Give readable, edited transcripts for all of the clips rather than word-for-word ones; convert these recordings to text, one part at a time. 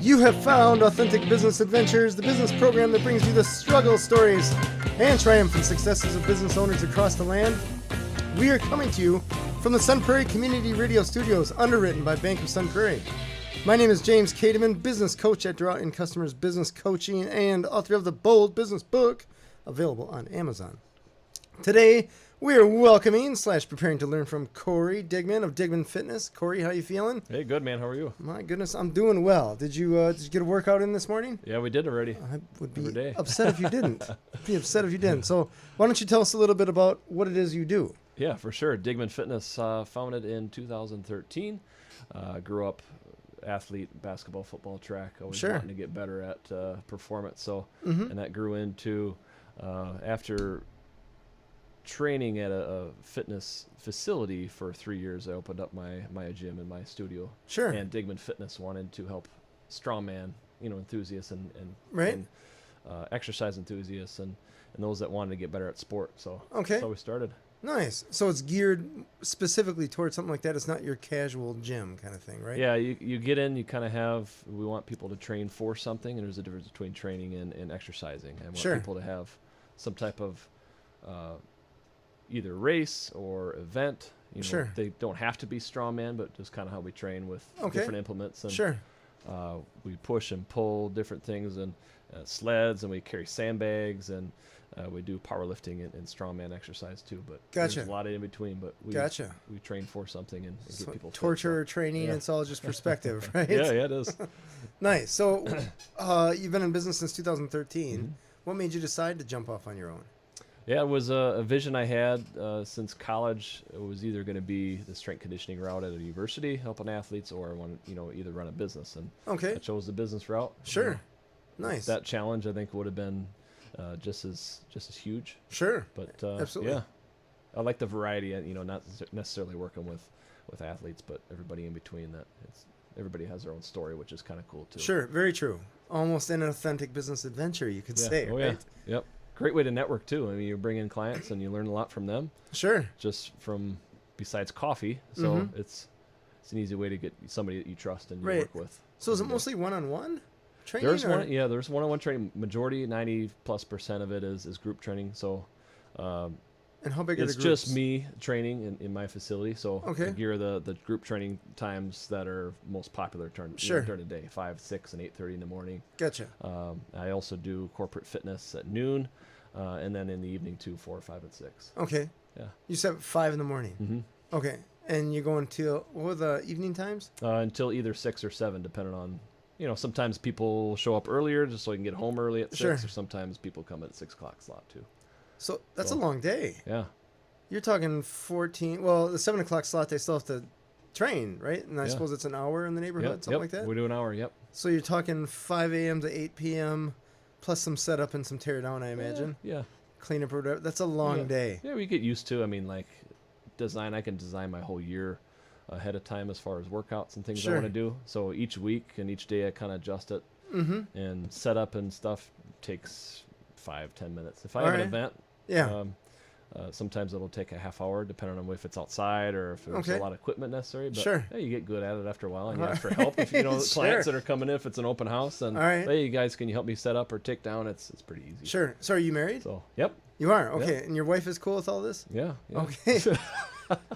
You have found Authentic Business Adventures, the business program that brings you the struggle stories and triumphant successes of business owners across the land. We are coming to you from the Sun Prairie Community Radio Studios, underwritten by Bank of Sun Prairie. My name is James Kateman, business coach at Draw In Customers Business Coaching and author of the Bold Business Book, available on Amazon. Today, we are welcoming / preparing to learn from Corey Digman of Digman Fitness. Corey, how you feeling? Hey, good, man. How are you? My goodness, I'm doing well. Did you get a workout in this morning? Yeah, we did already. I would be upset if you didn't. So why don't you tell us a little bit about what it is you do? Yeah, for sure. Digman Fitness, founded in 2013. Grew up athlete, basketball, football, track. Always wanting to get better at performance. So, and that grew into after training at a fitness facility for 3 years, I opened up my gym and my studio. Sure. And Digman Fitness wanted to help strongman, enthusiasts and exercise enthusiasts and those that wanted to get better at sport. So that's how we started. Nice. So it's geared specifically towards something like that. It's not your casual gym kind of thing, right? Yeah, you get in, you kind of we want people to train for something, and there's a difference between training and exercising. I want people to have some type of either race or event. They don't have to be strongman, but just kind of how we train with different implements. And we push and pull different things and sleds, and we carry sandbags, and we do powerlifting and strongman exercise too. But there's a lot in between. But we train for something and get people torture training. It's all just perspective, right? Yeah, it is. Nice. So you've been in business since 2013. What made you decide to jump off on your own? Yeah, it was a vision I had since college. It was either going to be the strength conditioning route at a university, helping athletes, or I wanted, either run a business. And I chose the business route. Sure. Nice. That challenge, I think, would have been just as huge. Sure. But absolutely. Yeah, I like the variety. Not necessarily working with athletes, but everybody in between. Everybody has their own story, which is kind of cool too. Sure. Very true. Almost an authentic business adventure, you could say. Oh, right? Yeah. Yep. Great way to network too. I mean, you bring in clients and you learn a lot from them. Sure. Just from besides coffee, so it's an easy way to get somebody that you trust and you work with. So is it mostly one-on-one training? There's one-on-one training. Majority, 90+% of it is group training. So, and how big are the groups? It's just me training in my facility. So I gear the group training times that are most popular during the day, 5, 6, and 8:30 in the morning. Gotcha. I also do corporate fitness at noon. And then in the evening too, 4, 5, and 6. Okay. Yeah. You said 5 in the morning. Mm-hmm. Okay. And you're going till, what were the evening times? Until either 6 or 7, depending on, sometimes people show up earlier just so I can get home early at 6, or sometimes people come at 6 o'clock slot too. So that's a long day. Yeah. You're talking 14, well, the 7 o'clock slot, they still have to train, right? And I suppose it's an hour in the neighborhood, something like that? We do an hour, yep. So you're talking 5 a.m. to 8 p.m., plus some setup and some tear down, I imagine. Yeah. Clean up or whatever. That's a long day. Yeah, we get used to. I mean, like I can design my whole year ahead of time as far as workouts and things I want to do. So each week and each day I kind of adjust it. And setup and stuff takes 5-10 minutes. If I have an event, sometimes it'll take a half hour, depending on if it's outside or if there's a lot of equipment necessary. But you get good at it after a while, and you ask for help. If clients that are coming in, if it's an open house, and hey, you guys, can you help me set up or take down? It's pretty easy. Sure. So are you married? So yep. You are? Okay. Yep. And your wife is cool with all this? Yeah. Okay.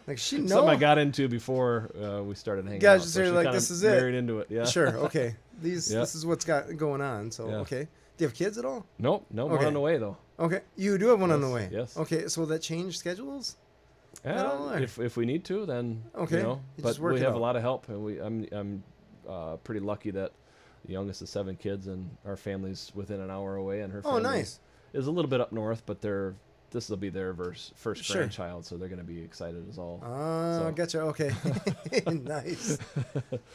Like she knows. Something I got into before we started hanging out. Just like, this is it. Married into it. Yeah. Sure. Okay. This is what's got going on. So okay. Do you have kids at all? Nope. No. One on the way though. Okay. You do have one on the way. Yes. Okay. So will that change schedules? If we need to, then but we have a lot of help, and I'm pretty lucky that the youngest is 7 kids, and our family's within an hour away, and her family is a little bit up north, but this will be their first grandchild, so they're going to be excited as all. Gotcha. Okay. Nice.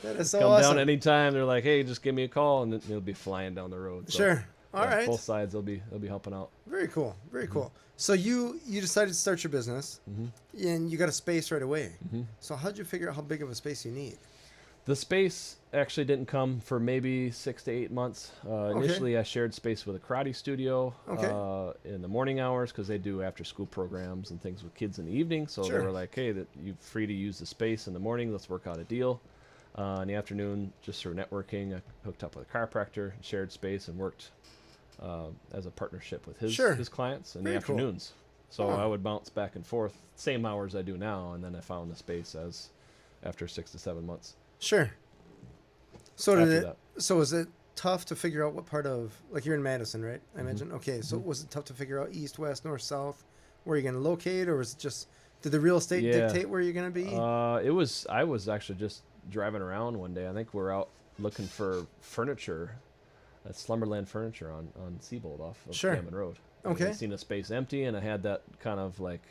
That is so Come awesome. down anytime. They're like, hey, just give me a call, and they'll be flying down the road. So, sure. All right. Both sides, they'll be helping out. Very cool. Very cool. So you decided to start your business, and you got a space right away. So how did you figure out how big of a space you need? The space actually didn't come for maybe 6 to 8 months. Initially, I shared space with a karate studio in the morning hours because they do after-school programs and things with kids in the evening. So they were like, hey, you're free to use the space in the morning. Let's work out a deal. In the afternoon, just through networking, I hooked up with a chiropractor, shared space, and worked as a partnership with his clients in Very the cool. afternoons. So I would bounce back and forth, same hours I do now, and then I found the space after 6 to 7 months. Sure. So After that. So was it tough to figure out what part of, like, you're in Madison, right? I Mm-hmm. imagine. Okay, so was it tough to figure out east, west, north, south, where you're going to locate, or was it just, did the real estate dictate where you're going to be? I was actually just driving around one day. I think we're out looking for furniture, Slumberland Furniture on Seabold off of Hammond Road. Okay. I seen a space empty, and I had that kind of like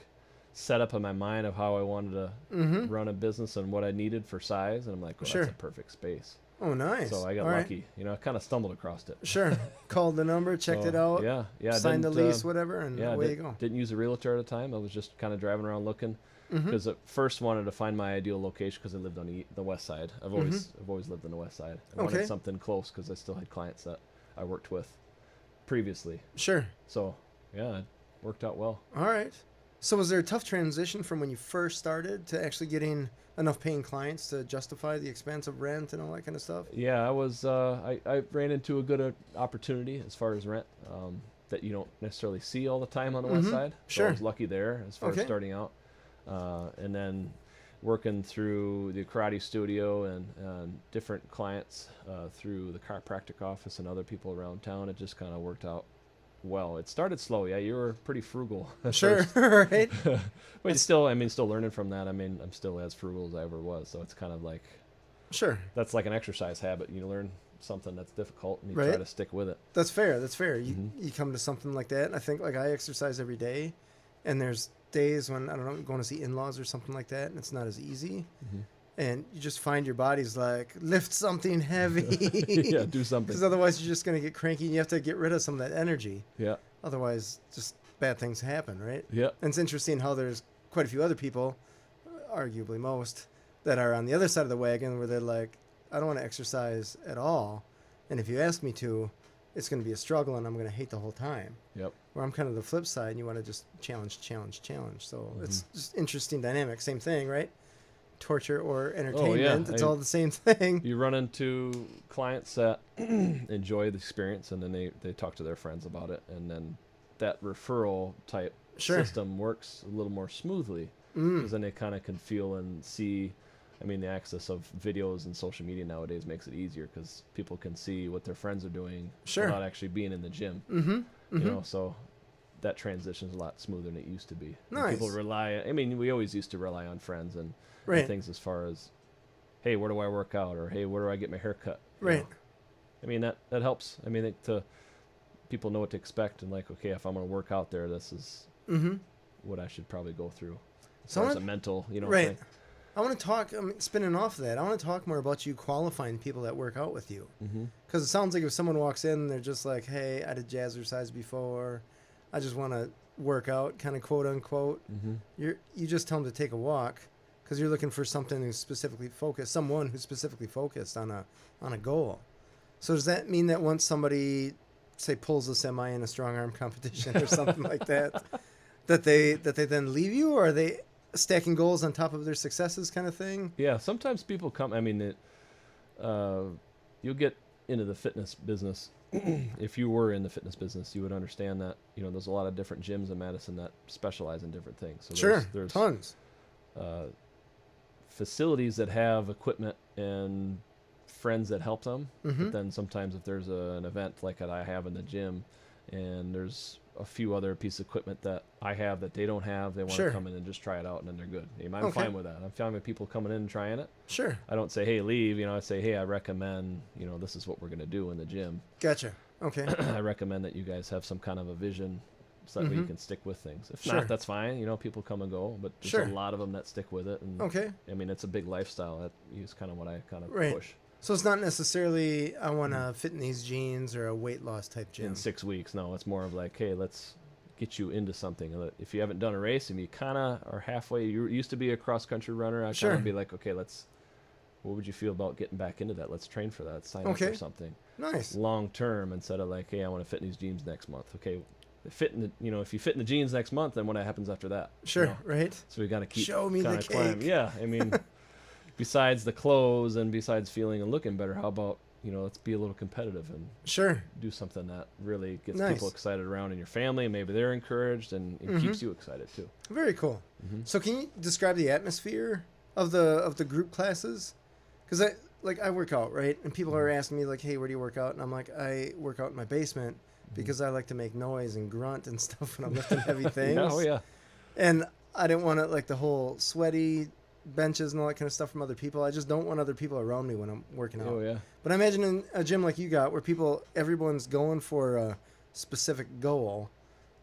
set up in my mind of how I wanted to run a business and what I needed for size, and I'm like, well, that's a perfect space. Oh, nice. So I got lucky. You know, I kind of stumbled across it. Sure. Called the number, checked it out. Yeah. Signed the lease, whatever, and away you go. Didn't use a realtor at the time. I was just kind of driving around looking. Because at first wanted to find my ideal location because I lived on the west side. I've always lived on the west side. I wanted something close because I still had clients that I worked with previously. Sure. So yeah, it worked out well. All right. So was there a tough transition from when you first started to actually getting enough paying clients to justify the expense of rent and all that kind of stuff? Yeah, I was. I ran into a good opportunity as far as rent that you don't necessarily see all the time on the west side. So I was lucky there as far as starting out. And then working through the karate studio and different clients through the chiropractic office and other people around town, it just kind of worked out well. It started slow. Yeah, you were pretty frugal. Sure, right. But still learning from that. I mean, I'm still as frugal as I ever was. So it's kind of like, that's like an exercise habit. You learn something that's difficult and you try to stick with it. That's fair. You come to something like that. I think, like, I exercise every day, and there's days when, I don't know, I'm going to see in-laws or something like that, and it's not as easy. And you just find your body's like, lift something heavy. Yeah, do something. Because otherwise you're just going to get cranky, and you have to get rid of some of that energy. Yeah. Otherwise, just bad things happen, right? Yeah. And it's interesting how there's quite a few other people, arguably most, that are on the other side of the wagon where they're like, I don't want to exercise at all. And if you ask me to, it's going to be a struggle, and I'm going to hate the whole time. Yep. Where I'm kind of the flip side, and you want to just challenge. So it's just interesting dynamic. Same thing, right? Torture or entertainment. It's all the same thing. You run into clients that enjoy the experience, and then they talk to their friends about it, and then that referral type system works a little more smoothly because then they kind of can feel and see. I mean, the access of videos and social media nowadays makes it easier because people can see what their friends are doing without actually being in the gym. You know, so that transition is a lot smoother than it used to be. Nice. People rely. I mean, we always used to rely on friends and things as far as, hey, where do I work out, or hey, where do I get my hair cut? You know? I mean, that helps. I mean, people know what to expect, and like, okay, if I'm going to work out there, this is what I should probably go through. As far as a mental, thing. I want to talk, spinning off of that, I want to talk more about you qualifying people that work out with you. Because it sounds like if someone walks in, they're just like, hey, I did jazzercise before, I just want to work out, kind of quote unquote. You just tell them to take a walk because you're looking for something who's specifically focused, someone who's specifically focused on a goal. So does that mean that once somebody, say, pulls a semi in a strong arm competition or something like that, that they then leave you, or are they stacking goals on top of their successes kind of thing? Yeah, sometimes people come. I mean, you'll get into the fitness business. If you were in the fitness business, you would understand that there's a lot of different gyms in Madison that specialize in different things. So there's tons. Facilities that have equipment and friends that help them. But then sometimes if there's an event like that I have in the gym, and there's a few other pieces of equipment that I have that they don't have, they want to come in and just try it out, and then they're good. I'm fine with that. I'm fine with people coming in and trying it. Sure. I don't say, hey, leave. I say, hey, I recommend, this is what we're going to do in the gym. Gotcha. Okay. I recommend that you guys have some kind of a vision so that way you can stick with things. If not, that's fine. People come and go, but there's a lot of them that stick with it. And I mean, it's a big lifestyle. That is kind of what I kind of push. So it's not necessarily, I want to fit in these jeans or a weight loss type gym. In 6 weeks, no. It's more of like, hey, let's get you into something. If you haven't done a race and you kind of are halfway, you used to be a cross-country runner, I'd kind of be like, okay, what would you feel about getting back into that? Let's train for that. Sign up for something. Nice. Long term, instead of like, hey, I want to fit in these jeans next month. Okay, if you fit in the jeans next month, then what happens after that? Sure, right. So we got to keep show me the cake. Yeah, I mean, besides the clothes and besides feeling and looking better, how about, let's be a little competitive and Sure. do something that really gets Nice. people excited around in your family, and maybe they're encouraged, and it keeps you excited too. Very cool. Mm-hmm. So can you describe the atmosphere of the group classes? Because I work out, right? And people are asking me like, hey, where do you work out? And I'm like, I work out in my basement because I like to make noise and grunt and stuff when I'm lifting heavy things. Yeah, oh yeah. And I didn't want like the whole sweaty benches and all that kind of stuff from other people. I just don't want other people around me when I'm working out. Oh yeah. But I imagine in a gym like you got, where everyone's going for a specific goal,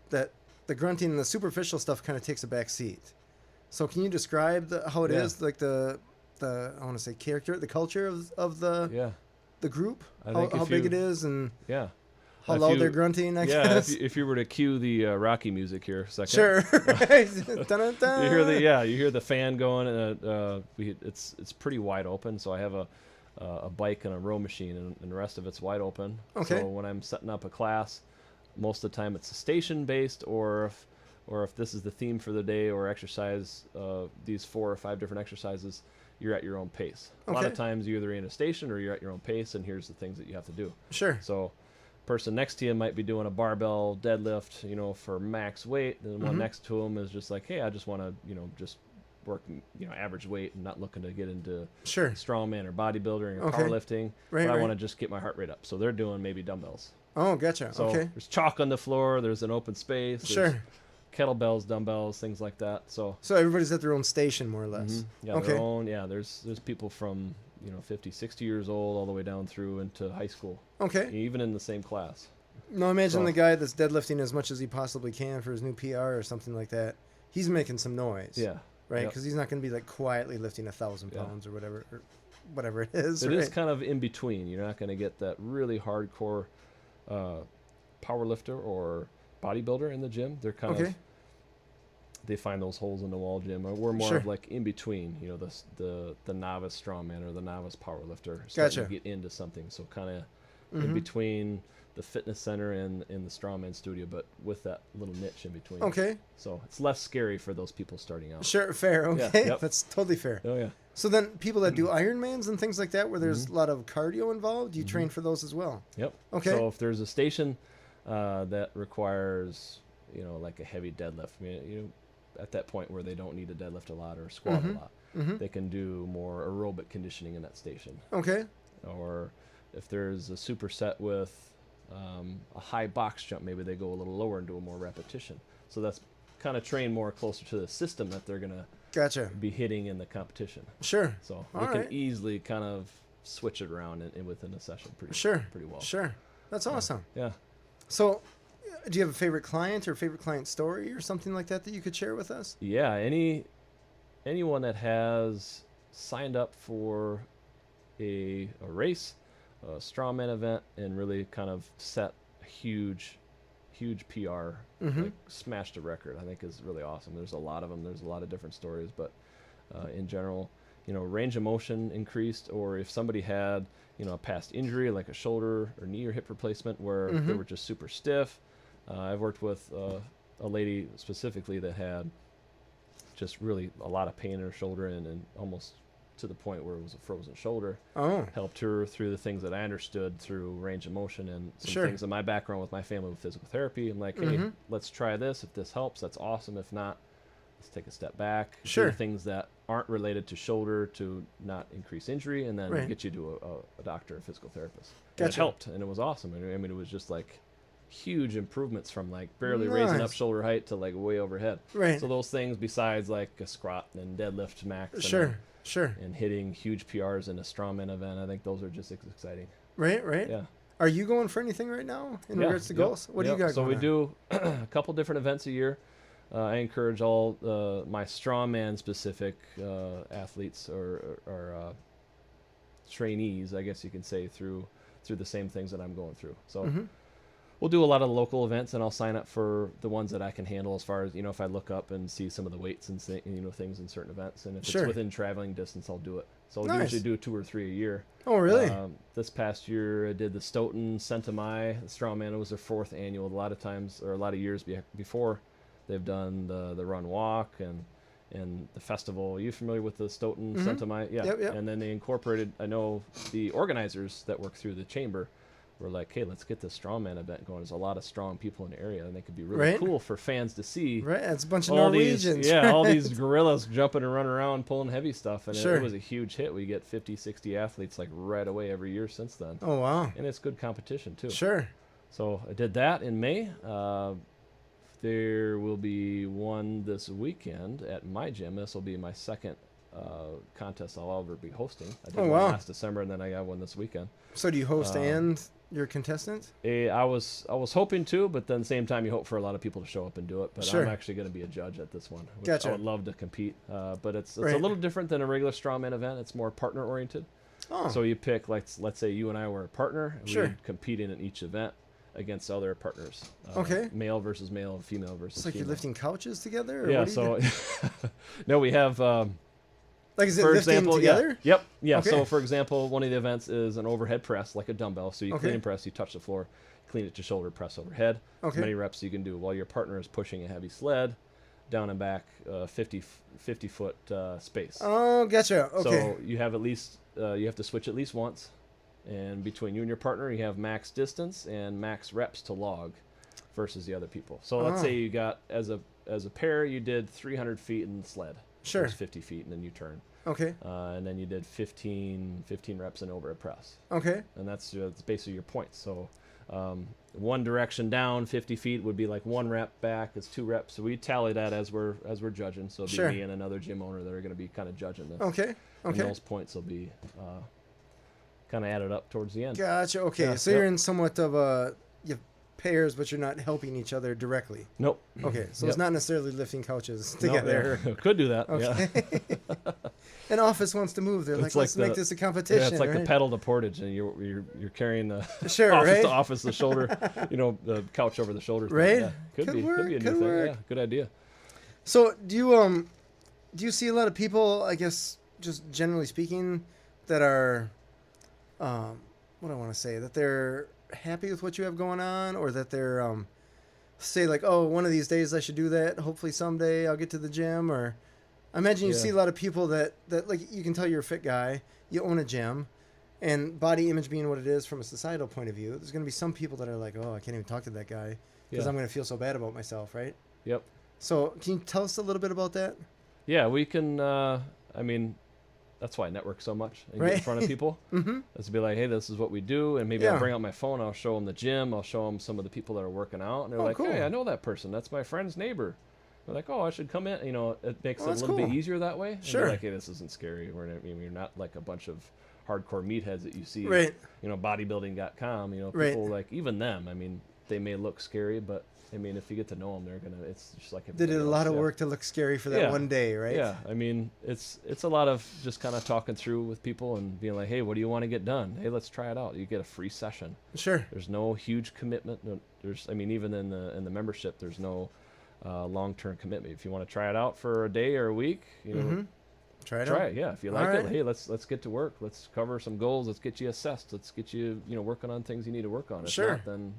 that the grunting and the superficial stuff kind of takes a back seat. So can you describe how it is, like the I want to say the culture of the group, how big it is, and how loud they're grunting, I guess. If you were to cue the Rocky music here a second. Sure. Dun-dun-dun. You hear the fan going, and it's pretty wide open. So I have a bike and a row machine, and the rest of it's wide open. Okay. So when I'm setting up a class, most of the time it's a station based, or if this is the theme for the day or exercise, these 4 or 5 different exercises, you're at your own pace. A lot of times you're either in a station or you're at your own pace, and here's the things that you have to do. Sure. So person next to you might be doing a barbell deadlift, for max weight, and the one next to him is just like, hey, I just want to, just work, average weight and not looking to get into strongman or bodybuilding or powerlifting. Right, but I want to just get my heart rate up. So they're doing maybe dumbbells. Oh, gotcha. So there's chalk on the floor. There's an open space. Sure. Kettlebells, dumbbells, things like that. So everybody's at their own station, more or less. Yeah, their own. Yeah, there's people from 50, 60 years old all the way down through into high school. Okay. Even in the same class. No, imagine the guy that's deadlifting as much as he possibly can for his new PR or something like that. He's making some noise. Yeah. Right, because he's not going to be like quietly lifting 1,000 pounds or whatever it is. It is kind of in between. You're not going to get that really hardcore power lifter or bodybuilder in the gym. They're kind of, they find those holes in the wall gym. We're more of like in between, the novice strongman or the novice power lifter starting to get into something. So kind of in between the fitness center and the strongman studio, but with that little niche in between. Okay. So it's less scary for those people starting out. Sure, fair. Okay. Yeah, that's totally fair. Oh yeah. So then people that do Ironmans and things like that, where there's a lot of cardio involved, you train for those as well? Yep. Okay. So if there's a station that requires, like a heavy deadlift, at that point where they don't need to deadlift a lot or squat a lot, they can do more aerobic conditioning in that station. Okay. Or if there's a superset with a high box jump, maybe they go a little lower and do a more repetition. So that's kind of trained more closer to the system that they're going to be hitting in the competition. Sure. So we can easily kind of switch it around within a session pretty well. Sure. That's awesome. Yeah. So do you have a favorite client or favorite client story or something like that you could share with us? Yeah. Anyone that has signed up for a race, a strongman event, and really kind of set a huge PR, like smashed a record, I think is really awesome. There's a lot of them. There's a lot of different stories, but in general, range of motion increased, or if somebody had, a past injury like a shoulder or knee or hip replacement where they were just super stiff. I've worked with a lady specifically that had just really a lot of pain in her shoulder and almost to the point where it was a frozen shoulder. Helped her through the things that I understood through range of motion and some things in my background with my family with physical therapy. I'm like, hey, let's try this. If this helps, that's awesome. If not, let's take a step back. Do the things that aren't related to shoulder to not increase injury, and then get you to a doctor, a physical therapist. And it helped, and it was awesome. I mean, it was just like huge improvements from like barely raising up shoulder height to like way overhead. Right. So those things, besides like a squat and deadlift max. Sure. And hitting huge PRs in a strongman event, I think those are just exciting. Right. Yeah. Are you going for anything right now in regards to goals? What do you got? So we do a couple different events a year. I encourage all my strongman specific athletes or trainees, I guess you can say, through the same things that I'm going through. So we'll do a lot of local events, and I'll sign up for the ones that I can handle as far as, if I look up and see some of the weights and things in certain events. And if it's within traveling distance, I'll do it. So I'll usually do 2 or 3 a year. Oh, really? This past year, I did the Stoughton Centimai Strongman. It was their 4th annual. A lot of times, or a lot of years before, they've done the run walk, and and the festival. Are you familiar with the Stoughton Santa Maya? Yeah. Yep. And then they incorporated, I know the organizers that work through the chamber were like, hey, let's get this strongman event going. There's a lot of strong people in the area, and they could be really cool for fans to see. Right, it's a bunch of all Norwegians. These, all these gorillas jumping and running around pulling heavy stuff, and Sure. it was a huge hit. We get 50, 60 athletes like right away every year since then. Oh, wow. And it's good competition, too. Sure. So I did that in May. There will be one this weekend at my gym. This will be my second contest I'll ever be hosting. I did one last December, and then I got one this weekend. So do you host and your contestants? I was hoping to, but then same time you hope for a lot of people to show up and do it. But Sure. I'm actually going to be a judge at this one. Which Gotcha. I would love to compete, but it's Right. a little different than a regular strongman event. It's more partner oriented. Oh. So you pick, let's say you and I were a partner, and Sure. we'd compete in each event against other partners. Okay. Male versus male, female versus It's like female. you're lifting couches together? Or Yeah, what do you so no, we have like, is it for lifting example, together? Yeah. Okay. So for example, one of the events is an overhead press, like a dumbbell. So you Okay. clean and press, you touch the floor, clean it to shoulder, press overhead. Okay. As many reps as you can do while your partner is pushing a heavy sled down and back 50 foot space. Oh, gotcha. Okay. So you have at least you have to switch at least once, and between you and your partner, you have max distance and max reps to log versus the other people. So let's say you got as a pair, you did 300 feet in the sled. Sure. There's 50 feet, and then you turn. Okay. And then you did 15 reps in overhead press. Okay. And that's basically your points. So one direction down 50 feet would be like 1 rep, back is 2 reps. So we tally that as we're judging. So it'll Sure. be me and another gym owner that are going to be kind of judging this. Okay. And Okay. those points will be kind of added up towards the end. Gotcha. Okay. Yeah, So you're in somewhat of a you have pairs, but you're not helping each other directly. Nope. Okay. So it's not necessarily lifting couches No, together. yeah. Could do that. Okay. Yeah. An office wants to move. They're like, It's let's like make the- this a competition. Yeah, it's like right? the pedal to portage, and you're carrying the Sure, office right? to office, the shoulder, the couch over the shoulder. thing. Right? Yeah. Could Could be work, a new could thing. work. Yeah, good idea. So do you see a lot of people, I guess, just generally speaking, that are, what do I want to say, that they're happy with what you have going on, or that they're, say like, oh, one of these days I should do that. Hopefully someday I'll get to the gym. Or I imagine you Yeah. see a lot of people that like, you can tell you're a fit guy, you own a gym, and body image being what it is from a societal point of view, there's going to be some people that are like, oh, I can't even talk to that guy because Yeah. I'm going to feel so bad about myself, right? Yep. So can you tell us a little bit about that? Yeah, we can. I mean, that's why I network so much and get in Right. front of people. Mm-hmm. Is to be like, hey, this is what we do, and maybe Yeah. I'll bring out my phone. I'll show them the gym. I'll show them some of the people that are working out, and they're Oh, like, cool. hey, I know that person. That's my friend's neighbor. They're like, oh, I should come in. You know, it makes Oh, it a that's little bit cool. easier that way. And Sure. they're like, hey, this isn't scary. You're not like a bunch of hardcore meatheads that you see. Right. You know, bodybuilding.com. You know, Right. people like even them. I mean, they may look scary, but I mean, if you get to know them, they're gonna. It's just like They did a everybody lot else, of yeah. work to look scary for that Yeah. one day, right? Yeah, I mean, it's a lot of just kind of talking through with people and being like, hey, what do you want to get done? Hey, let's try it out. You get a free session. Sure. There's no huge commitment. I mean, even in the membership, there's no long-term commitment. If you want to try it out for a day or a week, you know, Mm-hmm. Try it try out. it. Yeah, if you All like right. it, hey, let's get to work. Let's cover some goals. Let's get you assessed. Let's get you working on things you need to work on. If Sure. not, then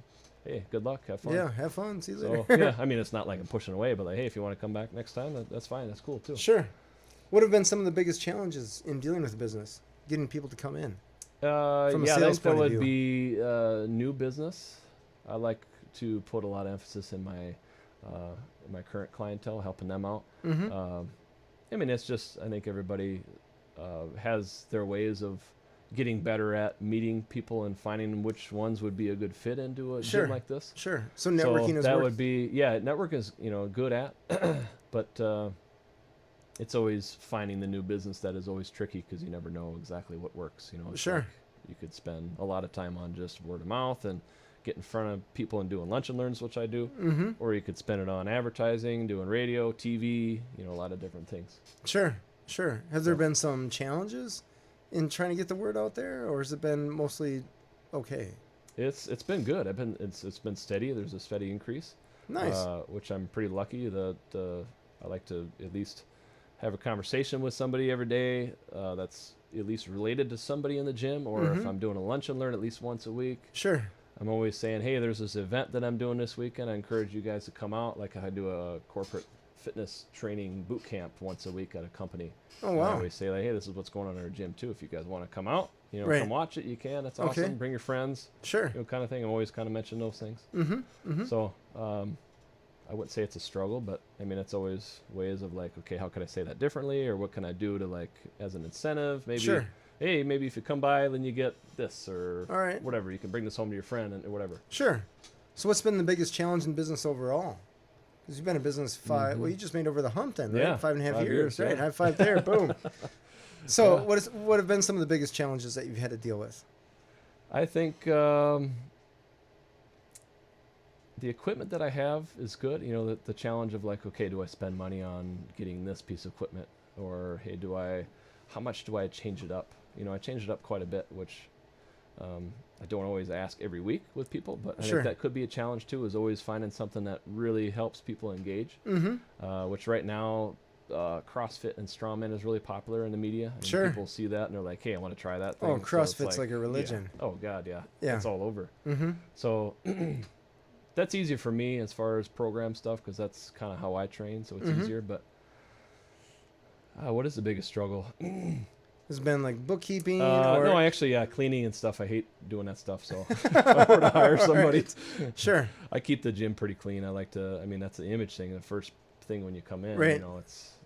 hey, good luck. Have fun. Yeah, have fun. See you So later. yeah, I mean, it's not like I'm pushing away, but like, hey, if you want to come back next time, that's fine. That's cool too. Sure. What have been some of the biggest challenges in dealing with the business? Getting people to come in. From a Yeah, I sales think that point of would be new business. I like to put a lot of emphasis in my current clientele, helping them out. Mm-hmm. I mean, it's just I think everybody has their ways of getting better at meeting people and finding which ones would be a good fit into a Sure. gym like this. Sure. So networking so is that work. would be network is good at, but it's always finding the new business that is always tricky because you never know exactly what works. It's Sure. like you could spend a lot of time on just word of mouth and get in front of people and doing lunch and learns, which I do, Mm-hmm. or you could spend it on advertising, doing radio, TV, a lot of different things. Sure. Sure. Has there So- been some challenges in trying to get the word out there, or has it been mostly okay? It's been good. It's been steady. There's a steady increase. Nice. Which I'm pretty lucky that I like to at least have a conversation with somebody every day that's at least related to somebody in the gym, or if Mhm. I'm doing a lunch and learn at least once a week. Sure. I'm always saying, hey, there's this event that I'm doing this weekend. I encourage you guys to come out. Like I do a corporate fitness training boot camp once a week at a company. Oh, And I wow. always say, like, hey, this is what's going on in our gym too. If you guys want to come out, Right. come watch it, you can. That's Okay. awesome. Bring your friends, Sure. kind of thing. I'm always kind of mention those things. Mm-hmm. So I wouldn't say it's a struggle, but I mean, it's always ways of like, okay, how can I say that differently, or what can I do to like as an incentive? Maybe, Sure. hey, maybe if you come by, then you get this or All right. whatever. You can bring this home to your friend and or whatever. Sure. So what's been the biggest challenge in business overall? Because you've been in business well, you just made over the hump then, right? Yeah, 5.5 years, right? yeah. High five there, boom. So Yeah. what have been some of the biggest challenges that you've had to deal with? I think the equipment that I have is good. The challenge of like, okay, do I spend money on getting this piece of equipment, or hey, how much do I change it up? I change it up quite a bit, which I don't always ask every week with people, but I Sure. think that could be a challenge too, is always finding something that really helps people engage, which right now, CrossFit and Strongman is really popular in the media. And Sure. people see that and they're like, hey, I want to try that thing. Oh, So it's CrossFit's like a religion. Yeah. Oh, God, yeah. Yeah. It's all over. Mm-hmm. So that's easier for me as far as program stuff, because that's kind of how I train, so it's easier. But what is the biggest struggle? It's been like bookkeeping No, I actually, cleaning and stuff. I hate doing that stuff, so if I were to hire somebody. Sure. I keep the gym pretty clean. That's the image thing. The first thing when you come in, Right.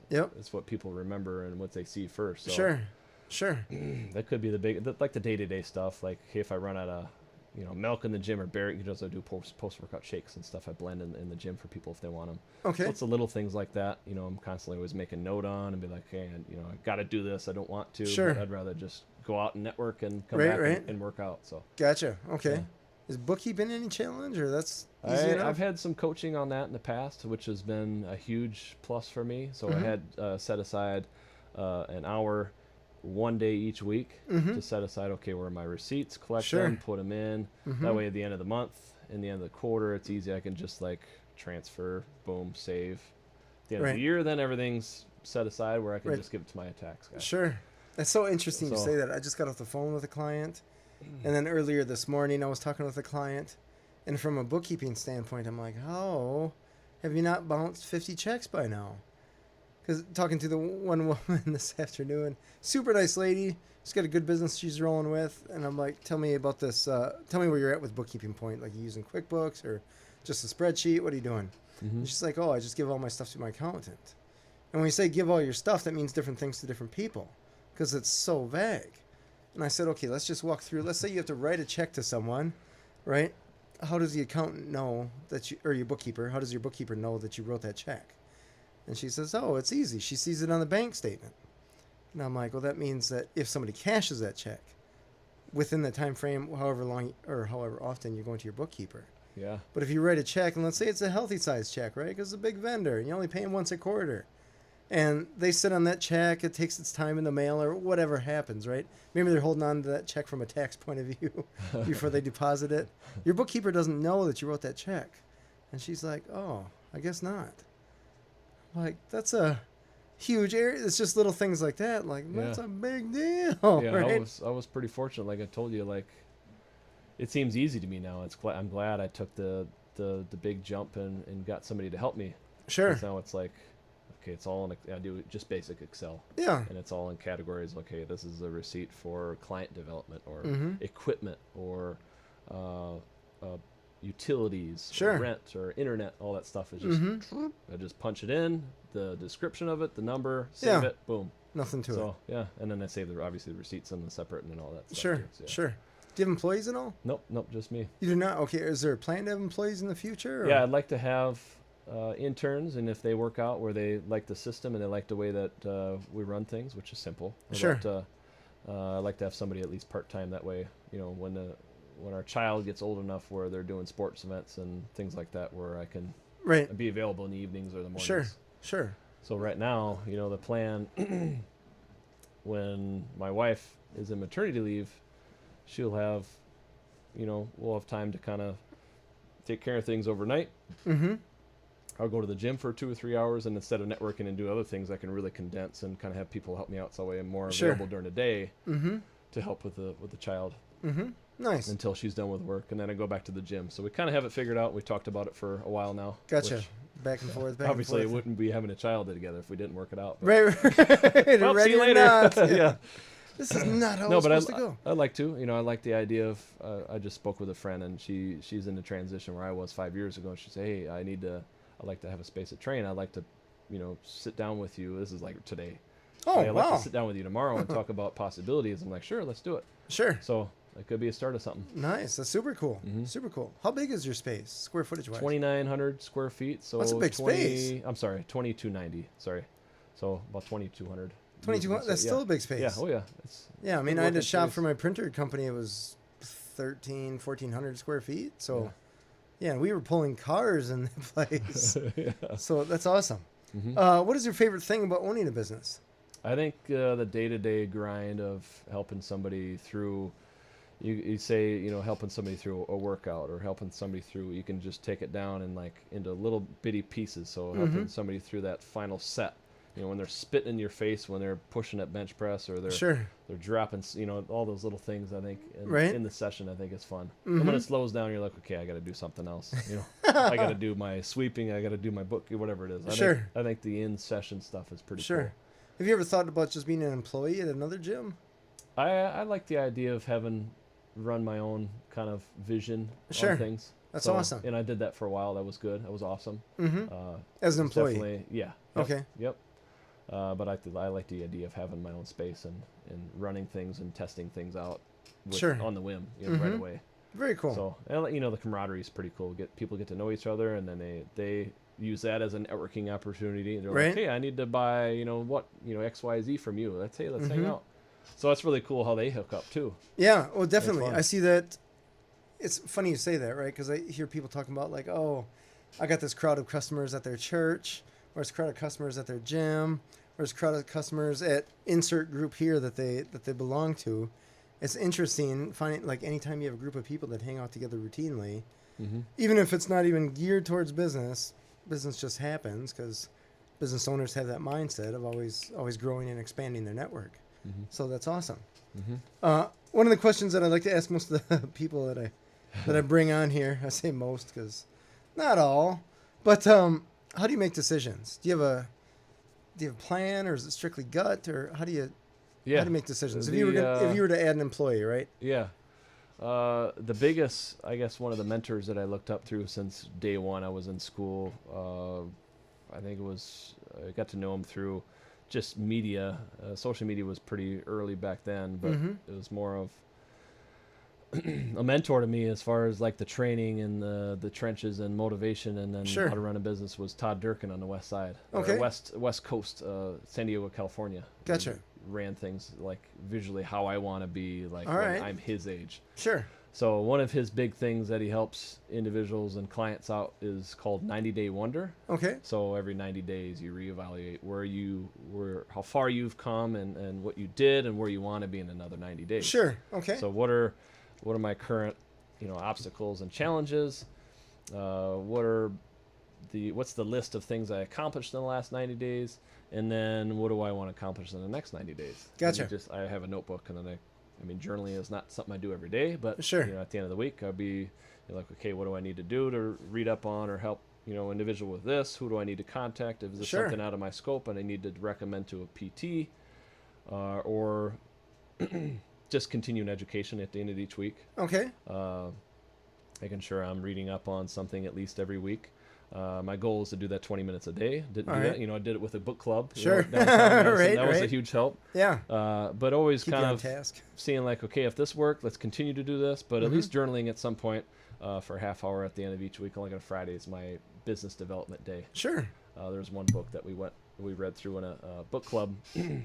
Yep. it's what people remember and what they see first. So Sure. that could be like the day-to-day stuff. Like, hey, if I run out of milk in the gym, or Barrett, you can also do post-workout shakes and stuff. I blend in the gym for people if they want them. Okay. So it's the little things like that. I'm constantly always making note on and be like, hey, I got to do this. I don't want to. Sure. But I'd rather just go out and network and come Right, back right. and work out. So Gotcha. Okay. Yeah. Is bookkeeping any challenge, or that's easy enough? I've had some coaching on that in the past, which has been a huge plus for me. So I had set aside an hour one day each week to set aside, okay, where are my receipts, collect them, put them in. That way at the end of the month, in the end of the quarter, it's easy. I can just like transfer, boom, save. At the end of the year, then everything's set aside where I can just give it to my tax guy. Sure. That's so interesting you So- say that. I just got off the phone with a client, and then earlier this morning I was talking with a client, and from a bookkeeping standpoint, I'm like, how have you not bounced 50 checks by now? Because talking to the one woman this afternoon, super nice lady, she's got a good business she's rolling with, and I'm like, tell me about this. Tell me where you're at with bookkeeping point. Like, you using QuickBooks or just a spreadsheet? What are you doing? And she's like, oh, I just give all my stuff to my accountant. And when you say give all your stuff, that means different things to different people, because it's so vague. And I said, okay, let's just walk through. Let's say you have to write a check to someone, right? How does the accountant know that or your bookkeeper, how does your bookkeeper know that you wrote that check? And she says, oh, it's easy. She sees it on the bank statement. And I'm like, well, that means that if somebody cashes that check within the time frame, however long or however often you're going to your bookkeeper. Yeah. But if you write a check, and let's say it's a healthy size check, right? Because it's a big vendor, and you only pay them once a quarter. And they sit on that check, it takes its time in the mail, or whatever happens, right? Maybe they're holding on to that check from a tax point of view before they deposit it. Your bookkeeper doesn't know that you wrote that check. And she's like, oh, I guess not. Like, that's a huge area. It's just little things like that. Like, that's a big deal, Yeah, right? I was pretty fortunate. Like I told you, like, it seems easy to me now. I'm glad I took the big jump and got somebody to help me. Sure. 'Cause now it's like, okay, it's all I do just basic Excel. Yeah. And it's all in categories. Okay, this is a receipt for client development or Mhm. equipment or utilities, Sure. or rent or internet. All that stuff is just Mhm. I just punch it in, the description of it, the number, save Yeah. it, boom. Nothing to it. So yeah, and then I save obviously the receipts and the separate and all that stuff. Sure, too, so, yeah. sure. Do you have employees at all? Nope, just me. You do not? Okay, is there a plan to have employees in the future? Or? Yeah, I'd like to have interns, and if they work out where they like the system and they like the way that we run things, which is simple. Sure. I'd like to have somebody at least part-time. That way, when our child gets old enough where they're doing sports events and things like that, where I can Right. be available in the evenings or the mornings. Sure. So right now, the plan, when my wife is in maternity leave, she'll have, we'll have time to kind of take care of things overnight. Mm-hmm. I'll go to the gym for 2 or 3 hours, and instead of networking and do other things, I can really condense and kind of have people help me out, so that way I'm more Sure. available during the day Mm-hmm. to help with the child Mm-hmm. Nice. until she's done with work, and then I go back to the gym. So we kind of have it figured out. We talked about it for a while now. Gotcha. Which back and forth, back Obviously, and it forth. wouldn't be having a child together if we didn't work it out. But. Right. Well, Ready see you or later. not. Yeah. This is not how No, it's but supposed to go. I like to. I like the idea of. I just spoke with a friend, and she's in the transition where I was 5 years ago. And she said, "Hey, I'd like to have a space to train. I'd like to, sit down with you. This is like today. Oh, I'd like wow. to sit down with you tomorrow and talk about possibilities." I'm like, "Sure, let's do it." Sure. So it could be a start of something. Nice. That's super cool. Mm-hmm. Super cool. How big is your space, square footage wise? 2,900 square feet. So That's a big space. I'm sorry, 2,290. Sorry, so about 2,200. 2,200. That's still a big space. Yeah. Oh yeah. Yeah. I mean, I had to working shop space. for my printer company. It was 1,400 square feet. So, yeah, we were pulling cars in the place. Yeah. So that's awesome. Mm-hmm. What is your favorite thing about owning a business? I think the day-to-day grind of helping somebody through, you say, helping somebody through a workout or helping somebody through, you can just take it down and like into little bitty pieces. So helping somebody through that final set, when they're spitting in your face, when they're pushing at bench press or they're dropping, all those little things, I think in the session, I think is fun. And when it slows down, you're like, okay, I got to do something else. I got to do my sweeping. I got to do my book, whatever it is. I think the in-session stuff is pretty cool. Have you ever thought about just being an employee at another gym? I like the idea of having run my own kind of vision on things. That's awesome. And I did that for a while. That was good. That was awesome. As an employee? Definitely, yeah. Okay. Yep. But I like the idea of having my own space and running things and testing things out on the whim, right away. Very cool. So, the camaraderie is pretty cool. People get to know each other, and then they use that as a networking opportunity. They're like, hey, I need to buy, XYZ from you. Let's hang out. So it's really cool how they hook up too. Yeah, well, definitely. I see that. It's funny you say that, right? Because I hear people talking about like, oh, I got this crowd of customers at their church, or this crowd of customers at their gym, or this crowd of customers at insert group here that they belong to. It's interesting finding like anytime you have a group of people that hang out together routinely, even if it's not even geared towards business just happens because business owners have that mindset of always growing and expanding their network. So that's awesome. One of the questions that I like to ask most of the people that I bring on here, I say most because not all, but how do you make decisions? Do you have a plan, or is it strictly gut, or how do you make decisions? If you were to add an employee, right? Yeah. The biggest, I guess, one of the mentors that I looked up through since day one, I was in school. I think I got to know him through just media. Social media was pretty early back then, but it was more of a mentor to me as far as like the training and the trenches and motivation, and then how to run a business was Todd Durkin on the west side, west coast, San Diego, California. Gotcha. He ran things like visually how I want to be like when I'm his age. Sure. So one of his big things that he helps individuals and clients out is called 90-day wonder. Okay. So every 90 days you reevaluate how far you've come and what you did and where you want to be in another 90 days. Sure. Okay. So what are my current, obstacles and challenges? What's the list of things I accomplished in the last 90 days? And then what do I want to accomplish in the next 90 days? Gotcha. I have a notebook, and then journaling is not something I do every day, but sure. At the end of the week, I'll be like, okay, what do I need to do to read up on or help, individual with this? Who do I need to contact? If there's something out of my scope and I need to recommend to a PT, or just continuing education at the end of each week. Okay. Making sure I'm reading up on something at least every week. My goal is to do that 20 minutes a day. Didn't do that. I did it with a book club. Sure. That was a huge help. Yeah. But always keep kind you on of task. Seeing like, okay, if this worked, let's continue to do this. But at least journaling at some point for a half hour at the end of each week. Only on Friday is my business development day. Sure. There's one book that we read through in a book club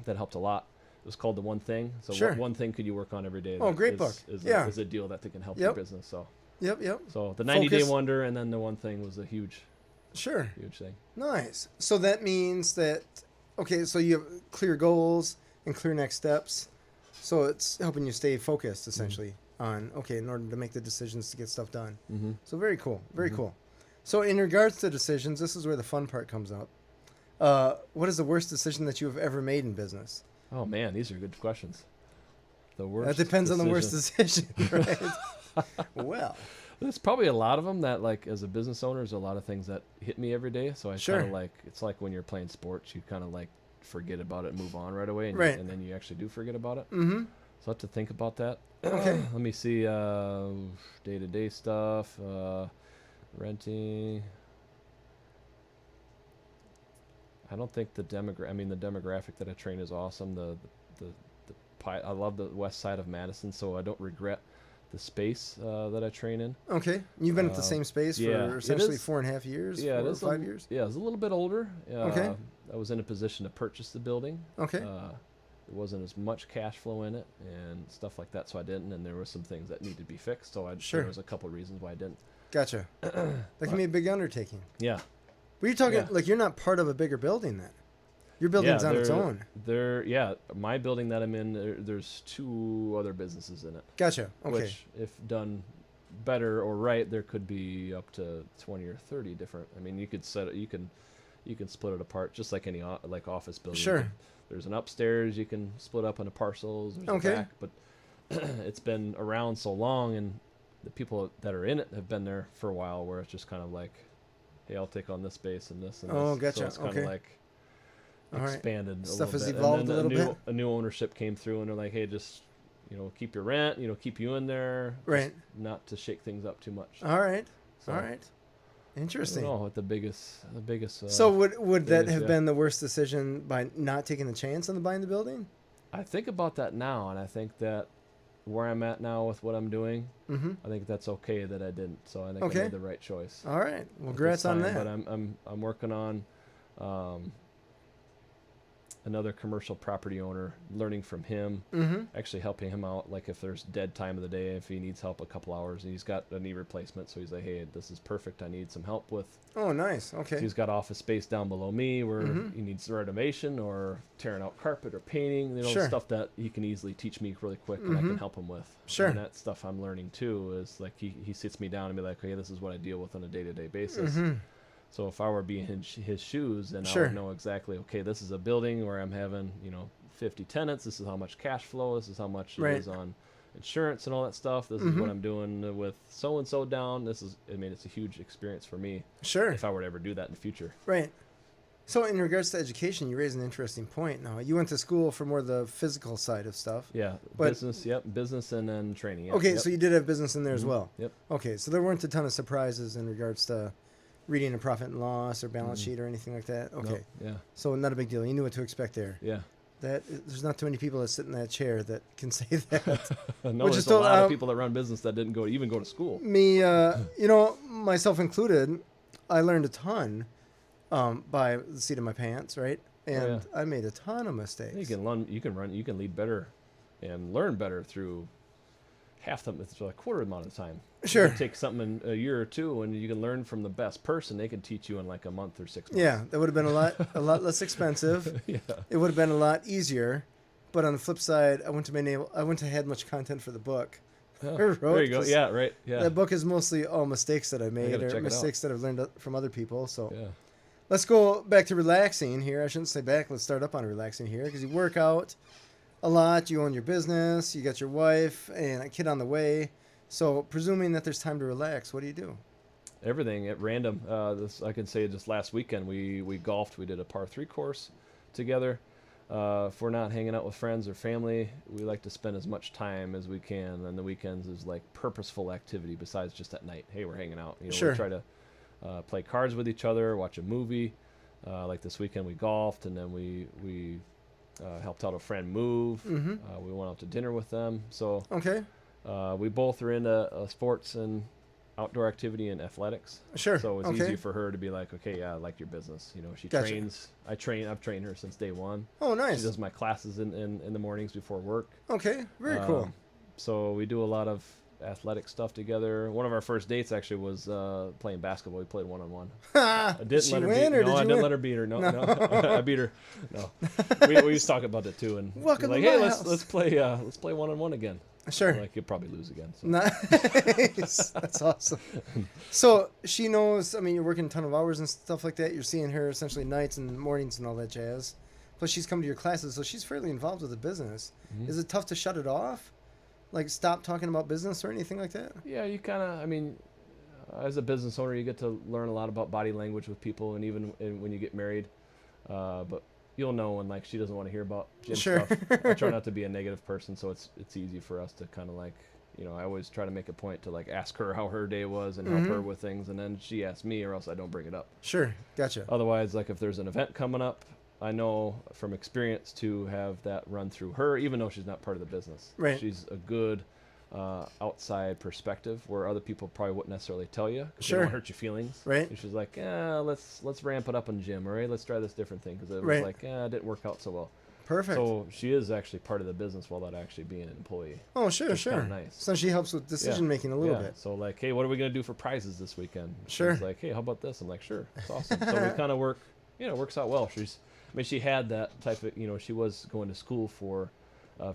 that helped a lot. It was called The One Thing. So what one thing could you work on every day? Oh, great book. Is a deal that can help your business. So. Yep. So the 90-day wonder and then The One Thing was a huge thing. Nice. So that means that, okay, so you have clear goals and clear next steps. So it's helping you stay focused essentially on, okay, in order to make the decisions to get stuff done. So very cool. Very cool. So in regards to decisions, this is where the fun part comes up. What is the worst decision that you have ever made in business? Oh man, these are good questions. The worst. That depends on the worst decision, right? Well, There's probably a lot of them that, like, as a business owner, there's a lot of things that hit me every day. So I Sure. kind of like, it's like when you're playing sports, you kind of like forget about it and move on right away. And, Right. and then you actually do forget about it. Mm-hmm. So I have to think about that. Okay. Let me see, day-to-day stuff, renting. I don't think the demographic that I train is awesome. I love the west side of Madison, so I don't regret the space that I train in. Okay. You've been at the same space yeah, for it essentially is- 4.5 years, Yeah, 4 it or is 5 years. Yeah, I was a little bit older. Okay. I was in a position to purchase the building. Okay. There wasn't as much cash flow in it and stuff like that, so I didn't. And there were some things that needed to be fixed, so Sure. there was a couple of reasons why I didn't. Gotcha. That can be a big undertaking. Yeah. But you're talking Yeah. like you're not part of a bigger building then. Your building's on its own. My building that I'm in, there's 2 other businesses in it. Gotcha. Okay. Which, if done better or right, there could be up to 20 or 30 different. I mean, you could you can split it apart just like any like office building. Sure. There's an upstairs you can split up into parcels. There's Okay. a back, but it's been around so long, and the people that are in it have been there for a while. Where it's just kind of like, hey, I'll take on this space and this and Oh, this. gotcha. So it's kind Okay. of like All right. expanded. Stuff a has little bit. evolved And a then little bit. A new ownership came through, and they're like, hey, just keep your rent. Keep you in there. Right. Just not to shake things up too much. All right. So, All right. Interesting. I don't know what the biggest. So would that is, have yeah. been the worst decision by not taking the chance on buying the building? I think about that now, and I think that where I'm at now with what I'm doing, Mm-hmm. I think that's okay that I didn't. So I think Okay. I made the right choice. All right. Well, at congrats this on time. that. But I'm working on another commercial property owner, learning from him, Mm-hmm. actually helping him out. Like if there's dead time of the day, if he needs help a couple hours, and he's got a knee replacement, so he's like, hey, this is perfect. I need some help with. Oh, nice. So Okay. he's got office space down below me where Mhm. he needs renovation or tearing out carpet or painting, Sure. stuff that he can easily teach me really quick and I Mhm. can help him with. Sure. And that stuff I'm learning too is like he sits me down and be like, okay, this is what I deal with on a day-to-day basis. Mm-hmm. So if I were being in his shoes, then Sure. I would know exactly, okay, this is a building where I'm having, 50 tenants. This is how much cash flow. This is how much Right. it is on insurance and all that stuff. This is Mhm. what I'm doing with so-and-so down. It's a huge experience for me Sure. if I were to ever do that in the future. Right. So in regards to education, you raise an interesting point. Now, you went to school for more the physical side of stuff. Yeah, But- business and then training. Yep, Okay, yep. so you did have business in there as Mhm. well. Yep. Okay, so there weren't a ton of surprises in regards to reading a profit and loss or balance Mhm. sheet or anything like that. Okay, Nope, yeah, so not a big deal. You knew what to expect there. yeah. There's not too many people that sit in that chair that can say that. No, Which there's is a still, lot of people that run business that didn't even go to school. Me, myself included, I learned a ton by the seat of my pants, right? And I made a ton of mistakes. You can lead better, and learn better through half the, it's a quarter amount of time. Sure. You can take something in a year or two, and you can learn from the best person. They can teach you in like a month or 6 months. Yeah, that would have been a lot less expensive. Yeah. It would have been a lot easier. But on the flip side, I wouldn't have had much content for the book. Oh, I wrote there you go. 'cause Yeah, right. Yeah. That book is mostly all mistakes that I made gotta or check it out. mistakes that I've learned from other people. So Yeah. let's go back to relaxing here. I shouldn't say back. Let's start up on relaxing here because you work out a lot. You own your business. You got your wife and a kid on the way. So presuming that there's time to relax, what do you do? Everything at random. I can say just last weekend we golfed. We did a par 3 course together. If we're not hanging out with friends or family, we like to spend as much time as we can on the weekends as like purposeful activity besides just at night. Hey, we're hanging out. Sure. We try to play cards with each other, watch a movie. Like this weekend we golfed, and then we helped out a friend move. Mm-hmm. We went out to dinner with them. So Okay. we both are into sports and outdoor activity and athletics. Sure. So it's okay. easy for her to be like, okay, yeah, I like your business. She Gotcha. trains. I've trained her since day one. Oh, She nice. does my classes in the mornings before work. Okay. Very cool. So we do a lot of athletic stuff together. One of our first dates actually was playing basketball. We played one-on-one. I Did didn't she let her win beat. or No, did I you didn't win? let her beat her. No, No. no. I beat her. No. We used to talk about that too, and Welcome like, to hey, my let's play one-on-one again. Sure. Like you'll probably lose again. So. Nice. That's awesome. So she knows, you're working a ton of hours and stuff like that. You're seeing her essentially nights and mornings and all that jazz. Plus she's come to your classes, so she's fairly involved with the business. Mhm. Is it tough to shut it off? Like stop talking about business or anything like that? Yeah, you kind of. as a business owner, you get to learn a lot about body language with people, and even when you get married. But you'll know when like she doesn't want to hear about gym Sure. stuff. I try not to be a negative person, so it's easy for us to kind of like, I always try to make a point to like ask her how her day was and help her with things, and then she asks me, or else I don't bring it up. Sure. Gotcha. Otherwise, like if there's an event coming up, I know from experience to have that run through her, even though she's not part of the business. Right. She's a good outside perspective where other people probably wouldn't necessarily tell you. Sure. They don't hurt your feelings. Right. And she's like, let's ramp it up in the gym, all right? Let's try this different thing, because it was Right. like, it didn't work out so well. Perfect. So she is actually part of the business without actually being an employee. Oh, sure, Which is sure. kinda nice. So she helps with decision making a little bit. So like, hey, what are we gonna do for prizes this weekend? Sure. She's like, hey, how about this? I'm like, sure, that's awesome. So we kind of work, it works out well. She had that type of, she was going to school for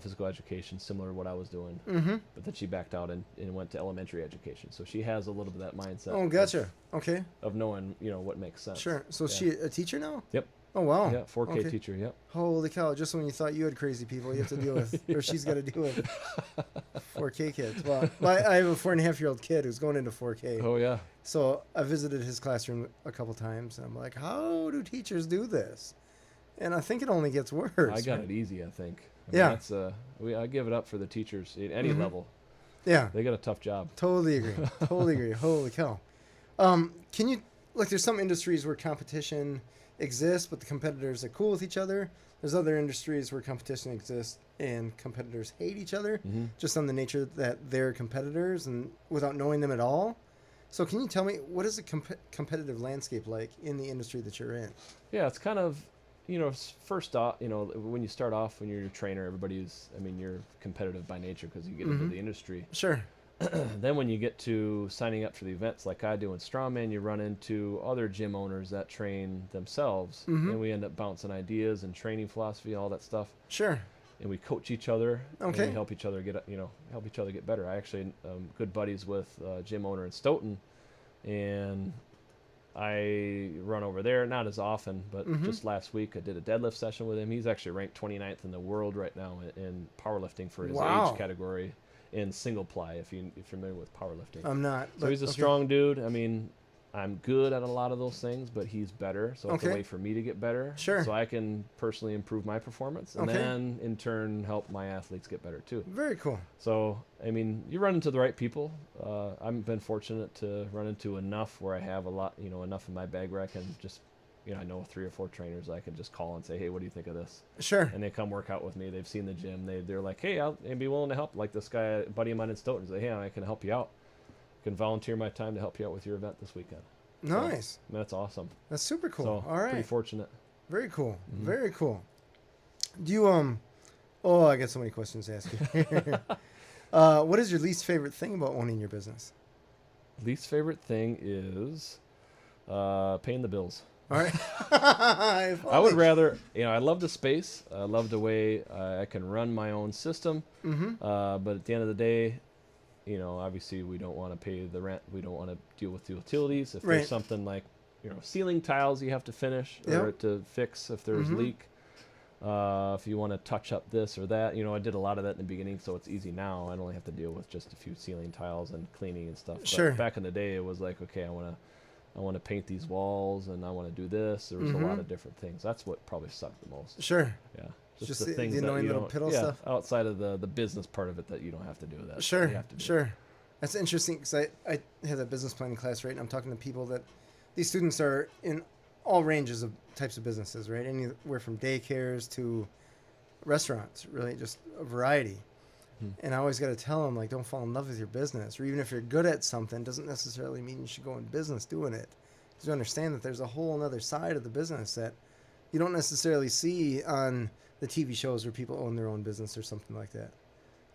physical education, similar to what I was doing. But then she backed out and went to elementary education. So she has a little bit of that mindset. Oh, gotcha. Okay. Of knowing, what makes sense. Sure. So is she a teacher now? Yep. Oh, wow. Yeah, 4K Okay. teacher, yep. Holy cow. Just when you thought you had crazy people, you have to deal with, or she's got to deal with 4K kids. Well, I have a 4.5-year-old kid who's going into 4K. Oh, yeah. So I visited his classroom a couple times, and I'm like, how do teachers do this? And I think it only gets worse. I got it easy, I think. Yeah. That's I give it up for the teachers at any level. Yeah. They got a tough job. Totally agree. Totally agree. Holy cow. Can you, like, there's some industries where competition exists, but the competitors are cool with each other. There's other industries where competition exists and competitors hate each other, just on the nature that they're competitors and without knowing them at all. So can you tell me, what is the competitive landscape like in the industry that you're in? Yeah, it's kind of, first off, when you start off, when you're a trainer, you're competitive by nature because you get into the industry. Sure. Then when you get to signing up for the events like I do in Strongman, you run into other gym owners that train themselves, and we end up bouncing ideas and training philosophy, all that stuff. Sure. And we coach each other. Okay. And we help each other get better. I actually good buddies with a gym owner in Stoughton, and I run over there, not as often, but just last week I did a deadlift session with him. He's actually ranked 29th in the world right now in powerlifting for his Wow. age category in single ply, if you're familiar with powerlifting. I'm not. So he's a strong dude. I'm good at a lot of those things, but he's better. So it's a way for me to get better. Sure. So I can personally improve my performance and then in turn help my athletes get better too. Very cool. So, you run into the right people. I've been fortunate to run into enough where I have a lot, enough in my bag where I can just, I know 3 or 4 trainers I can just call and say, hey, what do you think of this? Sure. And they come work out with me. They've seen the gym. They're like, hey, I'll be willing to help. Like this guy, a buddy of mine in Stoughton, say, hey, I can help you out. Can volunteer my time to help you out with your event this weekend. Nice. So, that's awesome. That's super cool. So, all right. Pretty fortunate. Very cool. Very cool. Do you oh, I got so many questions to ask you. What is your least favorite thing about owning your business? Least favorite thing is paying the bills. All right. I would rather, I love the space. I love the way I can run my own system. But at the end of the day, obviously we don't want to pay the rent. We don't want to deal with the utilities. If there's something like, ceiling tiles you have to finish or to fix if there's leak. If you want to touch up this or that, I did a lot of that in the beginning, so it's easy now. I only have to deal with just a few ceiling tiles and cleaning and stuff. Sure. But back in the day, it was like, okay, I want to paint these walls and I want to do this. There was a lot of different things. That's what probably sucked the most. Sure. Yeah. Just the the things that annoying you little don't, piddle stuff. outside of the business part of it that you don't have to do that. Sure. You have to do. Sure. That's interesting because I have a business planning class, right? And I'm talking to people that these students are in all ranges of types of businesses, right? Anywhere from daycares to restaurants, really, just a variety. And I always got to tell them, like, don't fall in love with your business. Or even if you're good at something, doesn't necessarily mean you should go in business doing it. Because you understand that there's a whole other side of the business that you don't necessarily see on the TV shows where people own their own business or something like that.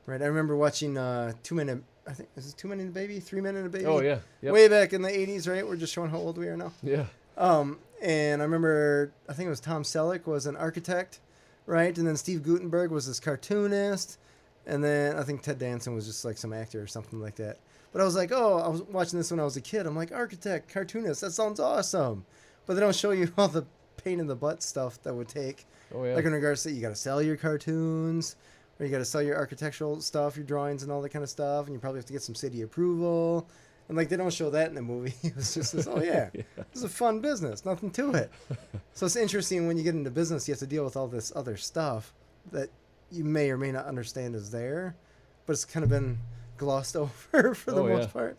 Right? I remember watching 2 Men and, I think, is it 2 Men and a Baby? 3 Men and a Baby? Oh, yeah. Yep. Way back in the 80s, right? We're just showing how old we are now. Yeah. And I remember, I think it was Tom Selleck was an architect, right? And then Steve Gutenberg was this cartoonist. And then I think Ted Danson was just like some actor or something like that. But I was like, oh, I was watching this when I was a kid. I'm like, architect, cartoonist, that sounds awesome. But they don't show you all the pain in the butt stuff that would take. Oh, yeah. Like in regards to you got to sell your cartoons, or you got to sell your architectural stuff, your drawings and all that kind of stuff. And you probably have to get some city approval. And like they don't show that in the movie. It was just this, oh yeah, this is a fun business, nothing to it. So it's interesting when you get into business, you have to deal with all this other stuff that you may or may not understand is there, but it's kind of been glossed over for the most part.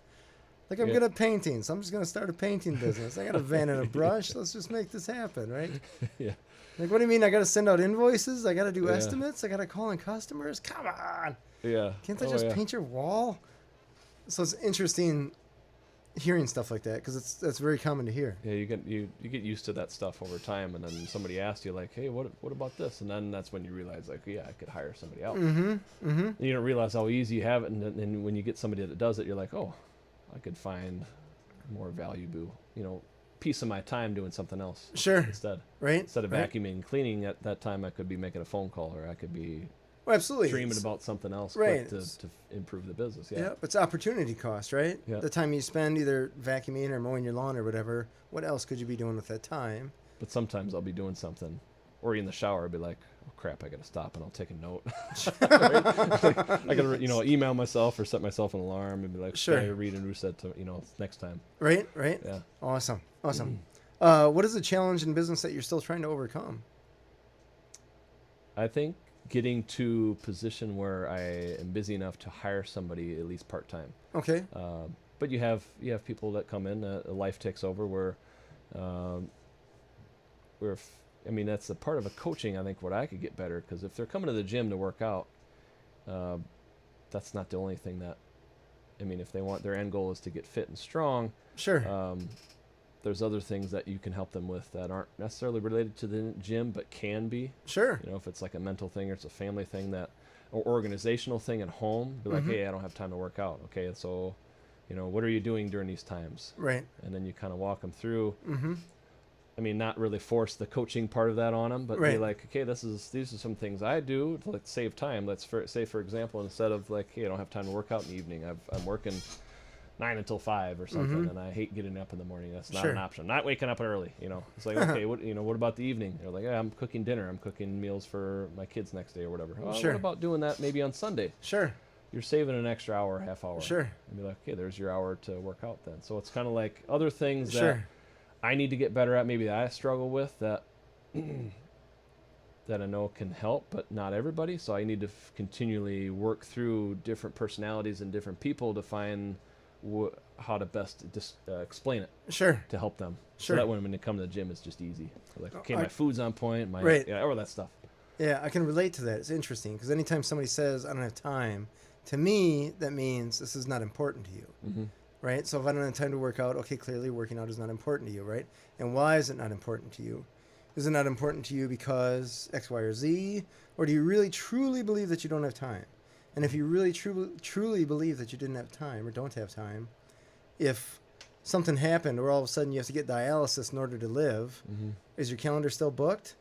Like I'm good at painting, so I'm just gonna start a painting business. I got a van and a brush. Let's just make this happen, right? Yeah. Like what do you mean? I got to send out invoices? I got to do estimates? I got to call in customers? Come on! Yeah. Can't I just paint your wall? So it's interesting hearing stuff like that because that's very common to hear. Yeah, you get used to that stuff over time, and then somebody asks you like, "Hey, what about this?" And then that's when you realize like, yeah, I could hire somebody else. Mm-hmm. Mm-hmm. And you don't realize how easy you have it, and then when you get somebody that does it, you're like, oh, I could find more valuable, piece of my time doing something else. Sure. Instead. Right. Instead of vacuuming and cleaning at that time, I could be making a phone call, or I could be absolutely dreaming about something else to improve the business. Yeah. Yeah, it's opportunity cost, right? Yeah. The time you spend either vacuuming or mowing your lawn or whatever, what else could you be doing with that time? But sometimes I'll be doing something, or in the shower, I'll be like, oh crap, I got to stop, and I'll take a note. I got to, email myself or set myself an alarm and be like, sure, I read and reset to, next time. Right. Yeah. Awesome. What is the challenge in business that you're still trying to overcome? I think getting to a position where I am busy enough to hire somebody at least part-time. Okay. But you have people that come in, life takes over where that's a part of a coaching. I think what I could get better, because if they're coming to the gym to work out, that's not the only thing that, if they want, their end goal is to get fit and strong. Sure. There's other things that you can help them with that aren't necessarily related to the gym, but can be. Sure. If it's like a mental thing or it's a family thing or organizational thing at home, be like, hey, I don't have time to work out. Okay, so, what are you doing during these times? Right. And then you kind of walk them through. Mm-hmm. Not really force the coaching part of that on them, but be like, okay, these are some things I do to save time. Let's say, for example, instead of like, hey, I don't have time to work out in the evening. I'm working 9 until 5 or something, and I hate getting up in the morning. That's not an option. I'm not waking up early. It's like, okay, what about the evening? They're like, yeah, I'm cooking dinner. I'm cooking meals for my kids next day or whatever. What about doing that maybe on Sunday? Sure. You're saving an extra hour, half hour. Sure. And be like, okay, there's your hour to work out then. So it's kind of like other things that I need to get better at, maybe that I struggle with, that that I know can help, but not everybody. So I need to continually work through different personalities and different people to find how to best explain it. Sure. To help them. Sure. So that when they come to the gym, it's just easy. They're like, okay, my food's on point, all that stuff. Yeah, I can relate to that. It's interesting because anytime somebody says, I don't have time, to me, that means this is not important to you. Mm-hmm. Right? So if I don't have time to work out, okay, clearly working out is not important to you, right? And why is it not important to you? Is it not important to you because X, Y, or Z? Or do you really, truly believe that you don't have time? And if you really, truly believe that you didn't have time or don't have time, if something happened or all of a sudden you have to get dialysis in order to live, is your calendar still booked?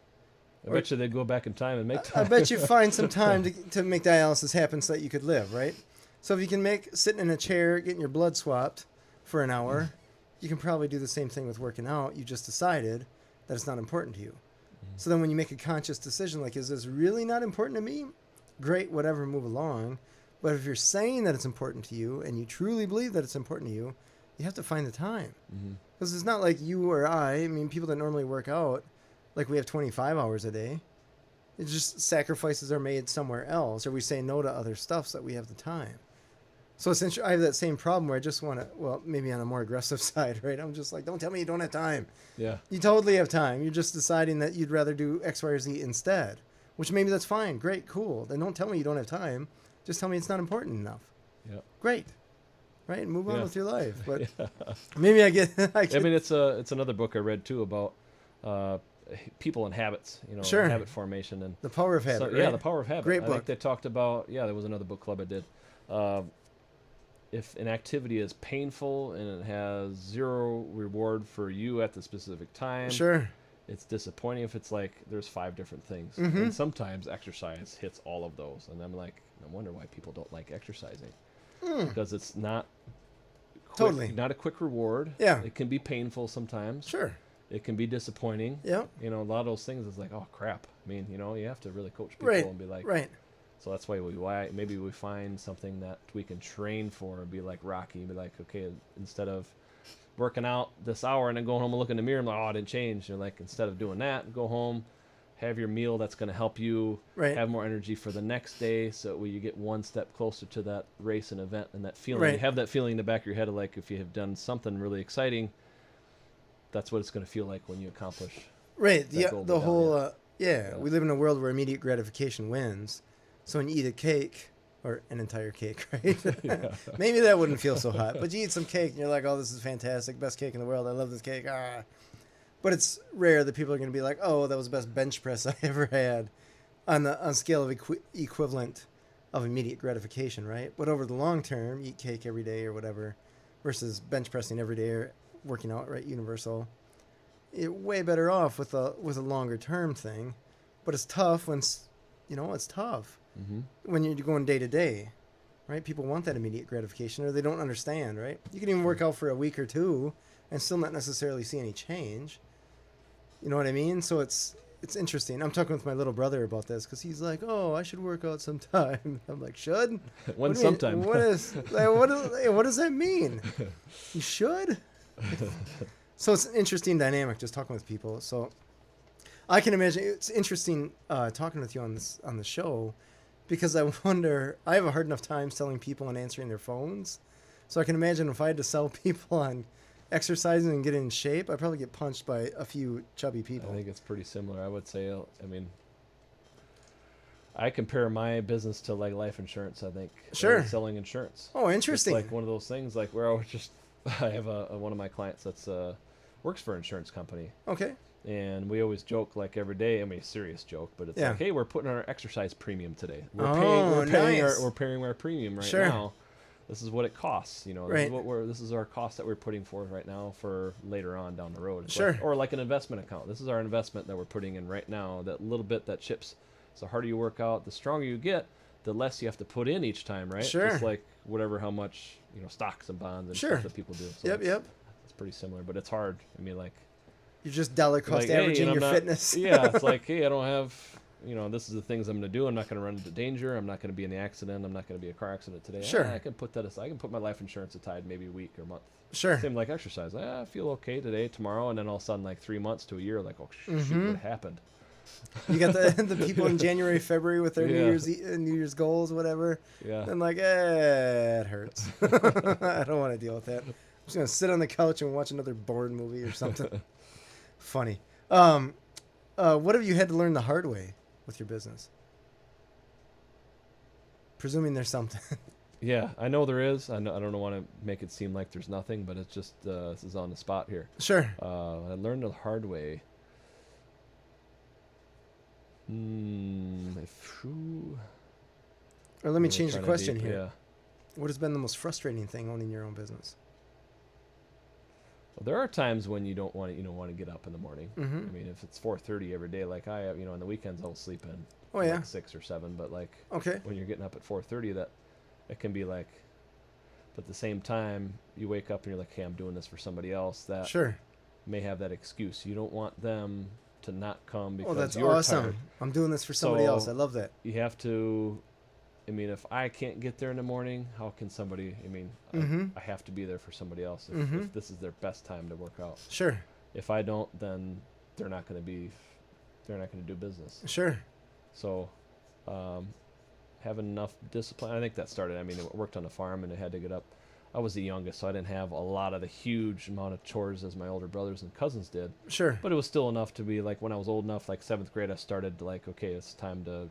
I bet you they'd go back in time and make time. I bet you find some time to make dialysis happen so that you could live, right? So if you can make sitting in a chair, getting your blood swapped for an hour, you can probably do the same thing with working out. You just decided that it's not important to you. So then when you make a conscious decision like, is this really not important to me? Great, whatever, move along. But if you're saying that it's important to you and you truly believe that it's important to you, you have to find the time. Because it's not like you or I mean, people that normally work out, like we have 25 hours a day. It's just sacrifices are made somewhere else, or we say no to other stuff so that we have the time. So essentially, I have that same problem where I just want to, well, maybe on a more aggressive side, right? I'm just like, don't tell me you don't have time. Yeah. You totally have time. You're just deciding that you'd rather do X, Y, or Z instead, which maybe that's fine. Great, cool. Then don't tell me you don't have time. Just tell me it's not important enough. Yeah. Great. Right? And move on with your life. But maybe I get... it's another book I read too about people and habits, habit formation. And The Power of Habit, so, right? Yeah, The Power of Habit. Great book. book. I think they talked about, there was another book club I did. If an activity is painful and it has zero reward for you at the specific time, it's disappointing. If it's like there's 5 different things, and sometimes exercise hits all of those, and I'm like, I wonder why people don't like exercising, because it's not not a quick reward. Yeah, it can be painful sometimes. Sure, it can be disappointing. Yeah, a lot of those things is like, oh crap. I mean, you have to really coach people and be like, right. So that's why maybe we find something that we can train for and be like Rocky, be like, okay, instead of working out this hour and then going home and look in the mirror, I'm like, oh, I didn't change. You're like, instead of doing that, go home, have your meal that's going to help you Right. have more energy for the next day, so you get one step closer to that race and event and that feeling. Right. You have that feeling in the back of your head of like, if you have done something really exciting, that's what it's going to feel like when you accomplish. Right. That goal The down, whole, Yeah. we live in a world where immediate gratification wins. So when you eat a cake, or an entire cake, right? Yeah. Maybe that wouldn't feel so hot. But you eat some cake and you're like, oh, this is fantastic. Best cake in the world. I love this cake. Ah. But it's rare that people are going to be like, oh, that was the best bench press I ever had on scale of equivalent of immediate gratification, right? But over the long term, eat cake every day or whatever versus bench pressing every day or working out, right? Universal. You're way better off with a longer term thing. But it's tough when, it's tough. Mm-hmm. When you're going day to day, right? People want that immediate gratification or they don't understand, right? You can even work out for a week or two and still not necessarily see any change. You know what I mean? So it's interesting. I'm talking with my little brother about this because he's like, oh, I should work out sometime. I'm like, should? When sometime. What does that mean? You should? So it's an interesting dynamic just talking with people. So I can imagine it's interesting talking with you on the show because I wonder, I have a hard enough time selling people and answering their phones. So I can imagine if I had to sell people on exercising and getting in shape, I'd probably get punched by a few chubby people. I think it's pretty similar. I would say, I mean, I compare my business to like life insurance, I think. Sure. Selling insurance. Oh, interesting. It's like one of those things like where I have one of my clients that's works for an insurance company. Okay. And we always joke like every day. I mean, a serious joke, but it's Yeah. like, hey, we're putting our exercise premium today. Nice. We're paying our premium right Sure. now. This is what it costs. You know, Right. this is our cost that we're putting forth right now for later on down the road. It's Sure. like, or like an investment account. This is our investment that we're putting in right now. That little bit that chips. So the harder you work out, the stronger you get, the less you have to put in each time, right? Sure. Just like how much stocks and bonds and Sure. stuff that people do. So Yep. It's pretty similar, but it's hard. I mean, like. You're just dollar cost Like, hey, averaging and your I'm not- fitness. Yeah, it's like, hey, I don't have, this is the things I'm going to do. I'm not going to run into danger. I'm not going to be in the accident. I'm not going to be a car accident today. Sure. I can put that aside. I can put my life insurance aside maybe a week or month. Sure. Same like exercise. I feel okay today, tomorrow, and then all of a sudden, like 3 months to a year, like, oh, shoot, what happened? You got the people in January, February with their Yeah. New Year's goals, whatever. Yeah. And like, it hurts. I don't want to deal with that. I'm just gonna sit on the couch and watch another Bourne movie or something. Funny. What have you had to learn the hard way with your business? Presuming there's something. Yeah, I know there is. I don't want to make it seem like there's nothing, but it's just, this is on the spot here. Sure. I learned the hard way. Or let me change the Kinda question deep, here. Yeah. What has been the most frustrating thing owning your own business? Well, there are times when you don't want to get up in the morning. Mm-hmm. I mean, if it's 4:30 every day, like I have, on the weekends I'll sleep in. Oh, yeah. Like 6 or 7, but like Okay. when you're getting up at 4:30, that it can be like. But at the same time, you wake up and you're like, "Hey, I'm doing this for somebody else that Sure. may have that excuse. You don't want them to not come Oh, because that's you're awesome. tired. I'm doing this for somebody else. I So- love that. You have to. I mean, if I can't get there in the morning, how can somebody? I mean, Mhm. I have to be there for somebody else Mhm. if this is their best time to work out. Sure. If I don't, then they're not going to do business. Sure. So, having enough discipline. I think that started. I mean, I worked on a farm and I had to get up. I was the youngest, so I didn't have a lot of the huge amount of chores as my older brothers and cousins did. Sure. But it was still enough to be like when I was old enough, like 7th grade, I started like, okay, it's time to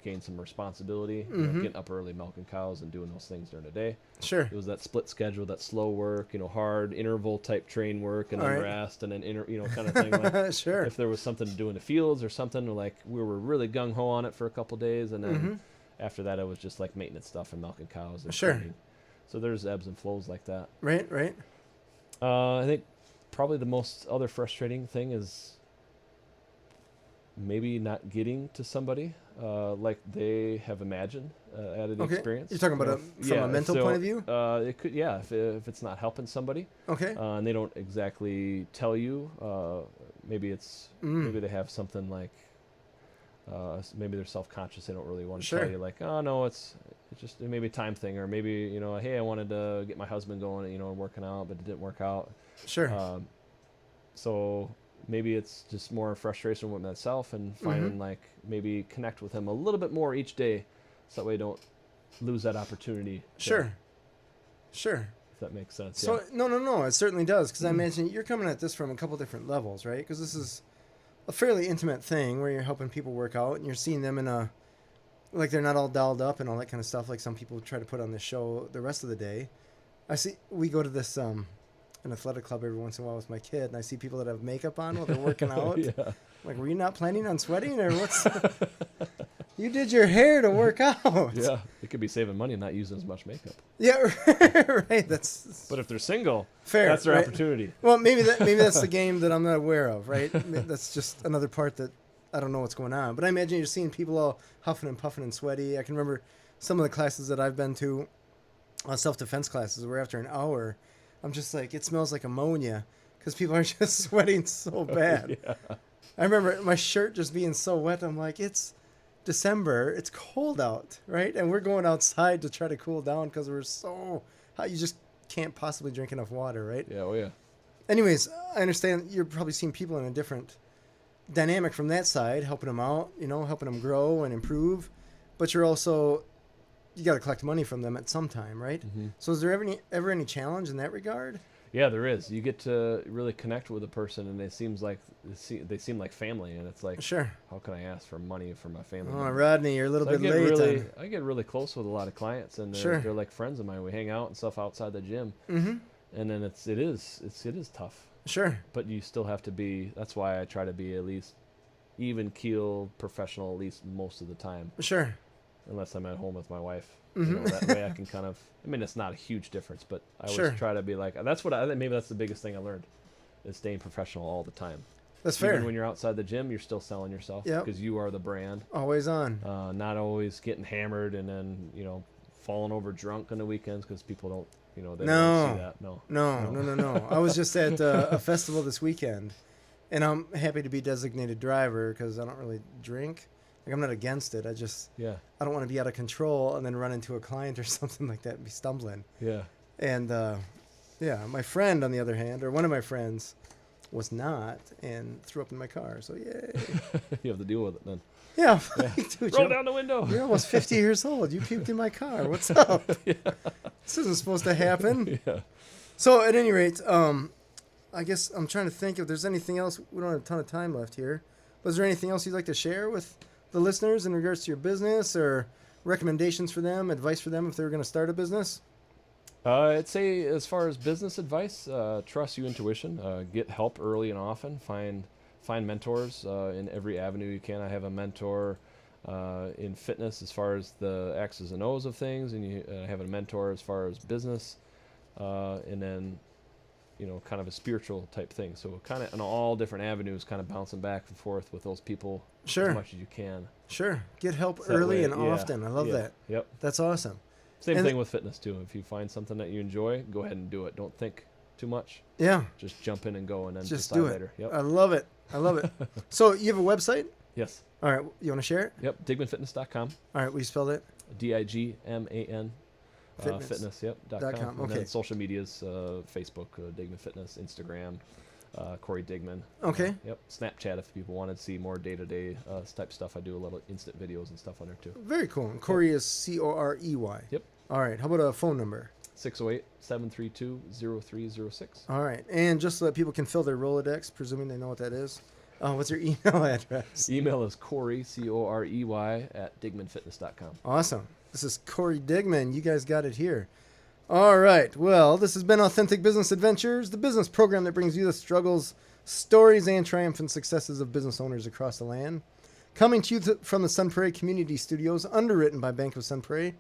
gain some responsibility. Getting up early, milking cows, and doing those things during the day. Sure. It was that split schedule, that slow work, hard interval type train work, and All then right. rest, and then kind of thing. Like, Sure. if there was something to do in the fields or something, like we were really gung ho on it for a couple days, and then after that, it was just like maintenance stuff and milking cows. And Sure. cleaning. So there's ebbs and flows like that. Right. Right. I think probably the most other frustrating thing is maybe not getting to somebody like they have imagined out of the Okay. experience. You're talking about from a mental point of view? It could, yeah. If it's not helping somebody, Okay. and they don't exactly tell you, maybe it's maybe they have something like maybe they're self-conscious. They don't really want to Sure. tell you like, oh no, it's just maybe a time thing, or maybe, you know, hey, I wanted to get my husband going, you know, working out, but it didn't work out. Sure. So maybe it's just more frustration with myself and finding like maybe connect with him a little bit more each day, so that way I don't lose that opportunity. Sure. Sure. If that makes sense. So yeah. no, it certainly does, because I imagine you're coming at this from a couple different levels, right? Because this is a fairly intimate thing where you're helping people work out and you're seeing them in a, like, they're not all dolled up and all that kind of stuff like some people try to put on the show the rest of the day. We go to this an athletic club every once in a while with my kid, and I see people that have makeup on while they're working out. Yeah. Like, were you not planning on sweating, or what's? You did your hair to work out. Yeah, it could be saving money and not using as much makeup. Yeah, right. That's But if they're single, fair. that's their right? opportunity. Well, maybe that's the game that I'm not aware of, right? That's just another part that I don't know what's going on. But I imagine you're seeing people all huffing and puffing and sweaty. I can remember some of the classes that I've been to, self-defense classes, where after an hour, I'm just like, it smells like ammonia, because people are just sweating so bad. Yeah. I remember my shirt just being so wet. I'm like, it's December, it's cold out, right? And we're going outside to try to cool down because we're so hot. You just can't possibly drink enough water, right? Yeah, oh yeah. Anyways, I understand you're probably seeing people in a different dynamic from that side, helping them out, you know, helping them grow and improve. But you're also, you got to collect money from them at some time, right? Mm-hmm. So is there ever any challenge in that regard? Yeah, there is. You get to really connect with a person, and they seem like family, and it's like, Sure. how can I ask for money from my family? Oh, Rodney, you're a little So bit late. I get really close with a lot of clients, and Sure. they're like friends of mine. We hang out and stuff outside the gym, Mm-hmm. and then it is tough. Sure. But you still have to be. That's why I try to be at least even keel professional at least most of the time, Sure. unless I'm at home with my wife. Mm-hmm. You know, that way I can kind of. I mean, it's not a huge difference, but I always Sure. try to be like. Maybe that's the biggest thing I learned, is staying professional all the time. That's fair. Even when you're outside the gym, you're still selling yourself, Yep. because you are the brand. Always on. Not always getting hammered and then, you know, falling over drunk on the weekends, because people don't, you know, they don't see that. No. I was just at a festival this weekend, and I'm happy to be designated driver because I don't really drink. Like, I'm not against it. I don't want to be out of control and then run into a client or something like that and be stumbling. Yeah. And my friend, on the other hand, or one of my friends, was not, and threw up in my car. So yay. You have to deal with it then. Yeah. Yeah. Dude, Roll down the window. you're almost 50 years old. You puked in my car. What's up? Yeah. This isn't supposed to happen. Yeah. So at any rate, I guess I'm trying to think if there's anything else. We don't have a ton of time left here. But is there anything else you'd like to share with the listeners in regards to your business, or recommendations for them, advice for them if they were going to start a business? I'd say, as far as business advice, trust your intuition. Get help early and often. Find mentors in every avenue you can. I have a mentor in fitness as far as the X's and O's of things, and I have a mentor as far as business, and then, you know, kind of a spiritual type thing. So kind of in all different avenues, kind of bouncing back and forth with those people Sure. as much as you can. Sure. Get help So that early way- and yeah, often. I love yeah, that. Yep. That's awesome. Same And thing with fitness too. If you find something that you enjoy, go ahead and do it. Don't think too much. Yeah. Just jump in and go, and then Just decide do it. later. Yep. I love it. So you have a website? Yes. All right. You want to share it? Yep. Digmanfitness.com. All right. Will you spell that? DIGMAN. Fitness. Fitness. Yep. .com, And okay. then social medias: Facebook, Digman Fitness; Instagram, Corey Digman. Okay. Yep. Snapchat, if people wanted to see more day-to-day type stuff. I do a little instant videos and stuff on there too. Very cool. And Corey is Corey. Yep. All right. How about a phone number? 608-732-0306. All right. And just so that people can fill their Rolodex, presuming they know what that is. What's your email address? Email is Corey, Corey, at digmanfitness.com. Awesome. This is Corey Digman. You guys got it here. All right. Well, this has been Authentic Business Adventures, the business program that brings you the struggles, stories, and triumphant successes of business owners across the land. Coming to you from the Sun Prairie Community Studios, underwritten by Bank of Sun Prairie.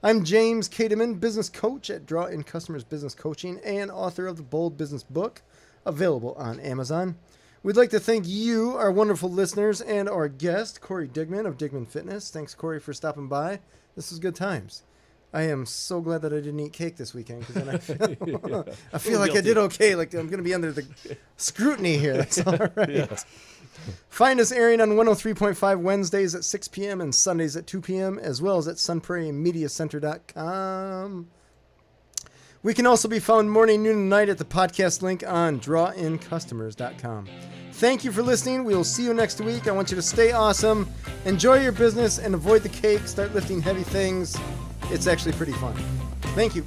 I'm James Kademan, business coach at Draw In Customers Business Coaching and author of the Bold Business Book, available on Amazon. We'd like to thank you, our wonderful listeners, and our guest, Corey Digman of Digman Fitness. Thanks, Corey, for stopping by. This was good times. I am so glad that I didn't eat cake this weekend, because then I feel, Yeah. I feel like I did okay. Like I'm going to be under the scrutiny here. That's all right. Yeah. Find us airing on 103.5 Wednesdays at 6 p.m. and Sundays at 2 p.m., as well as at sunprairiemediacenter.com. We can also be found morning, noon, and night at the podcast link on drawincustomers.com. Thank you for listening. We will see you next week. I want you to stay awesome, enjoy your business, and avoid the cake. Start lifting heavy things. It's actually pretty fun. Thank you.